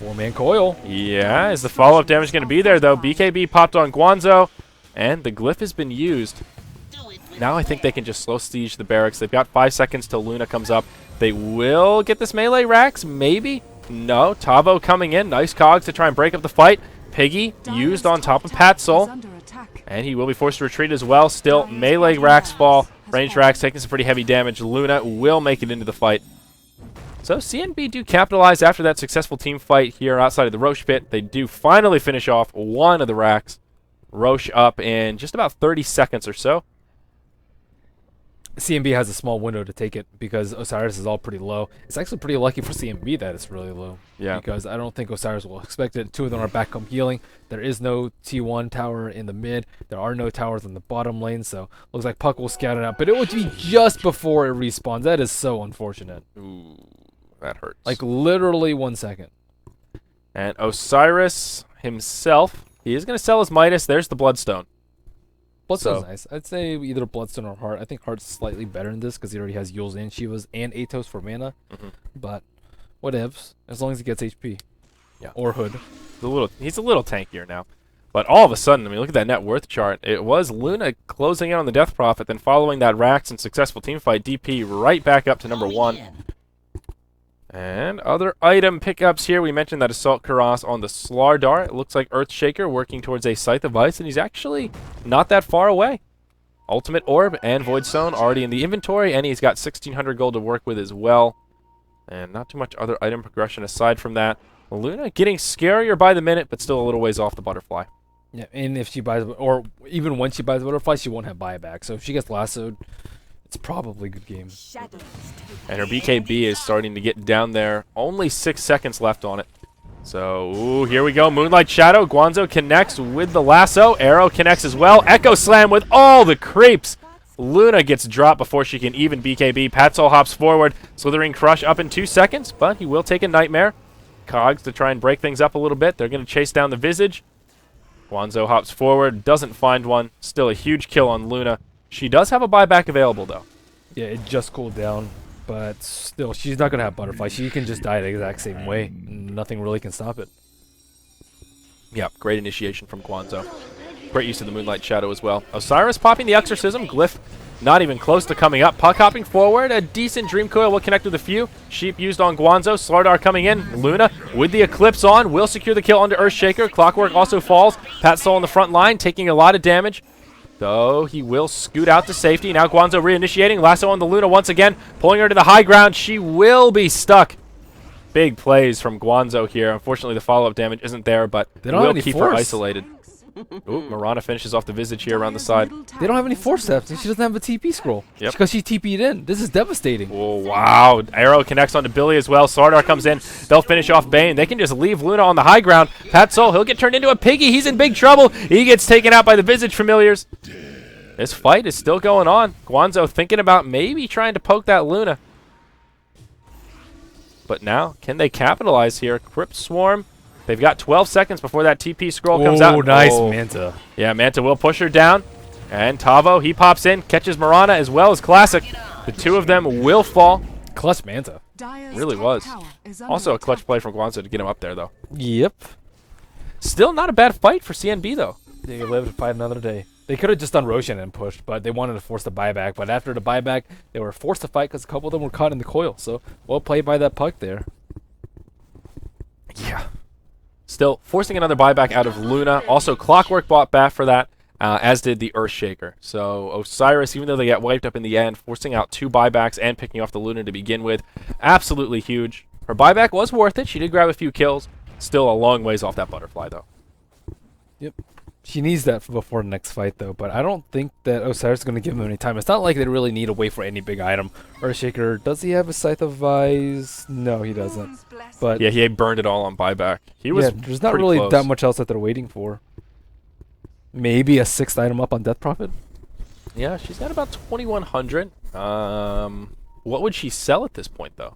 4-man coil. Yeah, is the follow-up damage going to be there, though? BKB popped on Guanzo, and the glyph has been used. Now I think they can just slow siege the barracks. They've got 5 seconds till Luna comes up. They will get this melee Rax, maybe? No. Tavo coming in. Nice cogs to try and break up the fight. Piggy used on top of Patsol, and he will be forced to retreat as well. Still, melee Rax fall. Range Rax taking some pretty heavy damage. Luna will make it into the fight. So CNB do capitalize after that successful team fight here outside of the Roche pit. They do finally finish off one of the racks. Roche up in just about 30 seconds or so. CNB has a small window to take it because Osiris is all pretty low. It's actually pretty lucky for CNB that it's really low. Yeah. Because I don't think Osiris will expect it. 2 of them are back home healing. There is no T1 tower in the mid. There are no towers in the bottom lane, so looks like Puck will scout it out. But it would be just before it respawns. That is so unfortunate. Ooh, that hurts. Like literally 1 second. And Osiris himself, he is going to sell his Midas. There's the Bloodstone. Bloodstone's So- nice. I'd say either Bloodstone or Heart. I think Heart's slightly better in this because he already has Yules and Shivas and Atos for mana. But whatevs, as long as he gets HP. Yeah. Or Hood. He's a little tankier now. But all of a sudden, I mean, look at that net worth chart. It was Luna closing in on the Death Prophet, then following that Rax and successful team fight, DP right back up to number 1. And other item pickups here. We mentioned that Assault Kuras on the Starladder. It looks like Earthshaker working towards a Scythe of Ice, and he's actually not that far away. Ultimate Orb and Voidstone already in the inventory, and he's got 1,600 gold to work with as well. And not too much other item progression aside from that. Luna getting scarier by the minute, but still a little ways off the butterfly. Yeah, and if she buys, or even when she buys the butterfly, she won't have buyback. So if she gets lassoed, it's probably a good game. And her BKB is starting to get down there. Only 6 seconds left on it. So, ooh, here we go. Moonlight Shadow. Guanzo connects with the lasso. Arrow connects as well. Echo Slam with all the creeps. Luna gets dropped before she can even BKB. Patsol hops forward. Slithering Crush up in 2 seconds, but he will take a Nightmare. Cogs to try and break things up a little bit. They're going to chase down the Visage. Guanzo hops forward, doesn't find one. Still a huge kill on Luna. She does have a buyback available, though. Yeah, it just cooled down, but still, she's not gonna have butterfly. She can just die the exact same way. Nothing really can stop it. Yep, great initiation from Guanzo. Great use of the Moonlight Shadow as well. Osiris popping the Exorcism. Glyph not even close to coming up. Puck hopping forward. A decent Dream Coil will connect with a few. Sheep used on Guanzo. Starladder coming in. Luna with the Eclipse on will secure the kill onto Earthshaker. Clockwork also falls. Pat Soul on the front line taking a lot of damage. Though he will scoot out to safety. Now Guanzo reinitiating. Lasso on the Luna once again. Pulling her to the high ground. She will be stuck. Big plays from Guanzo here. Unfortunately, the follow-up damage isn't there, but they don't have any keep force. her isolated. Ooh, Mirana finishes off the Visage here around the side. They don't have any force steps, and she doesn't have a TP scroll. Yep. Because she TP'd in. This is devastating. Oh, wow. Arrow connects onto Billy as well. Sardar comes in. They'll finish off Bane. They can just leave Luna on the high ground. Pat Soul, he'll get turned into a piggy. He's in big trouble. He gets taken out by the Visage Familiars. This fight is still going on. Guanzo thinking about maybe trying to poke that Luna. But now, can they capitalize here? Crypt Swarm. They've got 12 seconds before that TP scroll comes out. Oh, nice, Manta. Yeah, Manta will push her down. And Tavo, he pops in, catches Mirana as well as Classic. The two of them will fall. Clutch Manta. Really was. Also a clutch play from Guanzo to get him up there, though. Yep. Still not a bad fight for CNB, though. They live to fight another day. They could have just done Roshan and pushed, but they wanted to force the buyback. But after the buyback, they were forced to fight because a couple of them were caught in the coil. So, well played by that puck there. Yeah. Still, forcing another buyback out of Luna. Also, Clockwork bought back for that, as did the Earthshaker. So, Osiris, even though they got wiped up in the end, forcing out 2 buybacks and picking off the Luna to begin with. Absolutely huge. Her buyback was worth it. She did grab a few kills. Still a long ways off that butterfly, though. Yep. She needs that before the next fight, though. But I don't think that Osiris is going to give them any time. It's not like they really need to wait for any big item. Earthshaker, does he have a Scythe of Vice? No, he doesn't. But yeah, he burned it all on buyback. He was there's not pretty really close. that much else that they're waiting for. Maybe a 6th item up on Death Prophet? Yeah, she's got about 2,100. What would she sell at this point, though?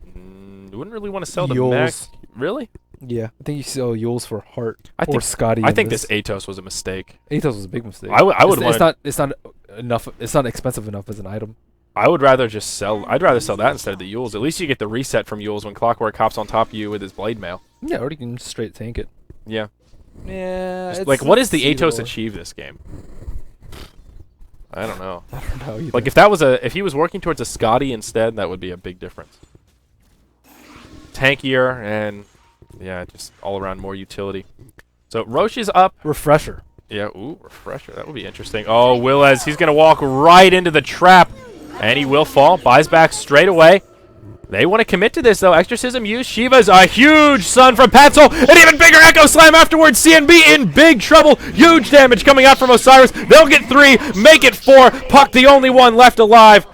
Wouldn't really want to sell the Yules. max. Really? Yeah, I think you sell Yules for Heart I or think Scotty. I think this Atos was a mistake. Atos was a big mistake. I would It's want. it's not enough. It's not expensive enough as an item. I would rather just sell. I'd rather sell that instead of the Yules. At least you get the reset from Yules when Clockwork hops on top of you with his blade mail. Yeah, or you can straight tank it. Yeah. Yeah. Just like, what does the Atos achieve this game? I don't know. I don't know either. Like, if he was working towards a Scotty instead, that would be a big difference. Tankier and yeah, just all around more utility. So Roche is up. Refresher. Yeah, ooh, refresher. That would be interesting. Oh, Willez, he's going to walk right into the trap. And he will fall. Buys back straight away. They want to commit to this, though. Exorcism used. Shiva's a huge stun from Patzel. An even bigger Echo Slam afterwards. CNB in big trouble. Huge damage coming out from Osiris. They'll get 3, make it 4. Puck the only one left alive.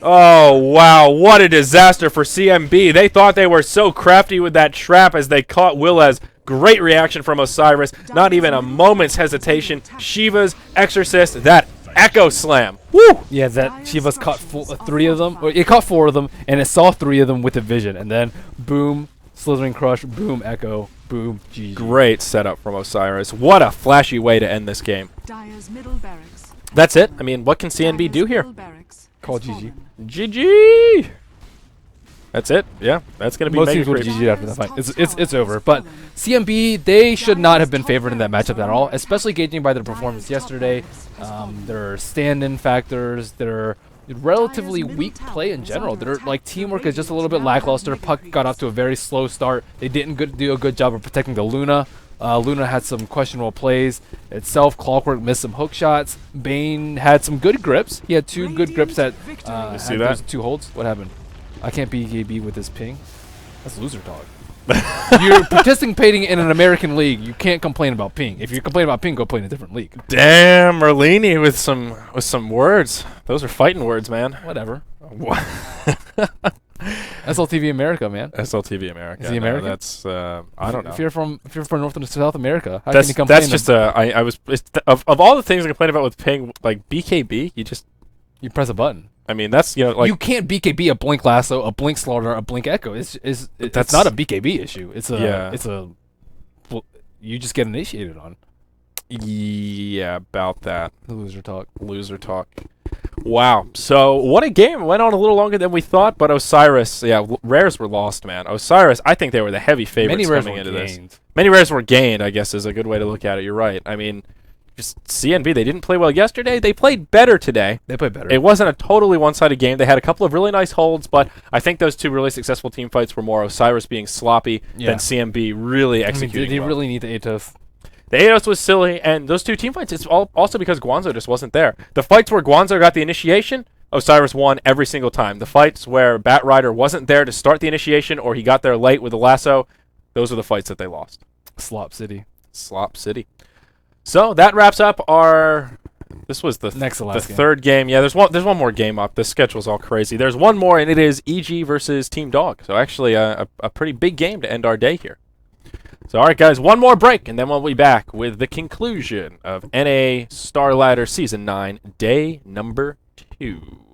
Oh, wow. What a disaster for CNB. They thought they were so crafty with that trap as they caught Willez. Great reaction from Osiris. Not even a moment's hesitation. Shiva's Exorcist. That Echo Slam. Woo! Yeah, that Shiva's caught 3 of them. Or it caught 4 of them, and it saw 3 of them with a vision. And then, boom, Slithering Crush, boom, Echo, boom, GG. Great setup from Osiris. What a flashy way to end this game. Dyer's middle barracks. That's it. I mean, what can CNB do here? Call GG. GG! That's it. Yeah, that's going to be Most mega teams would creep. GG after that fight. It's over. But CNB, they should not have been favored in that matchup at all, especially gauging by their performance yesterday. Their stand-in factors, their relatively weak play in general. Their teamwork is just a little bit lackluster. Puck got off to a very slow start. They didn't do a good job of protecting the Luna. Luna had some questionable plays itself. Clockwork missed some hook shots. Bane had some good grips. He had 2 good grips that had see that? those 2 holds. What happened? I can't BKB with this ping. That's loser talk. You're participating in an American league. You can't complain about ping. If you complain about ping, go play in a different league. Damn, Merlini with some words. Those are fighting words, man. Whatever. What? SLTV America, man. SLTV America. Is he No, American? that's I don't know. If you're from North and South America, how That's can you complain? that's just I was of all the things I complain about with ping, like BKB, you press a button. I mean that's like You can't BKB a Blink Lasso, a Blink Slaughter, a Blink Echo. It's That's not a BKB issue. It's a Yeah. it's a you just get initiated on. Yeah, about that. The loser talk. Loser talk. Wow. So, what a game. It went on a little longer than we thought, but Osiris, yeah, rares were lost, man. Osiris, I think they were the heavy favorites Many rares coming were into gained. this. Many rares were gained, I guess, is a good way to look at it. You're right. I mean, just CNB, they didn't play well yesterday. They played better today. They played better. It wasn't a totally one-sided game. They had a couple of really nice holds, but I think those two really successful team fights were more Osiris being sloppy than CNB really executing they well. really need the Atos. The Atos was silly, and those two team fights, it's also because Guanzo just wasn't there. The fights where Guanzo got the initiation, Osiris won every single time. The fights where Batrider wasn't there to start the initiation, or he got there late with the lasso, those are the fights that they lost. Slop City. Slop City. So that wraps up our... This was the third game. Yeah, there's one more game up. The schedule's all crazy. There's one more, and it is EG versus Team Dog. So actually a pretty big game to end our day here. So, all right, guys, one more break, and then we'll be back with the conclusion of NA Starladder Season 9, Day number 2.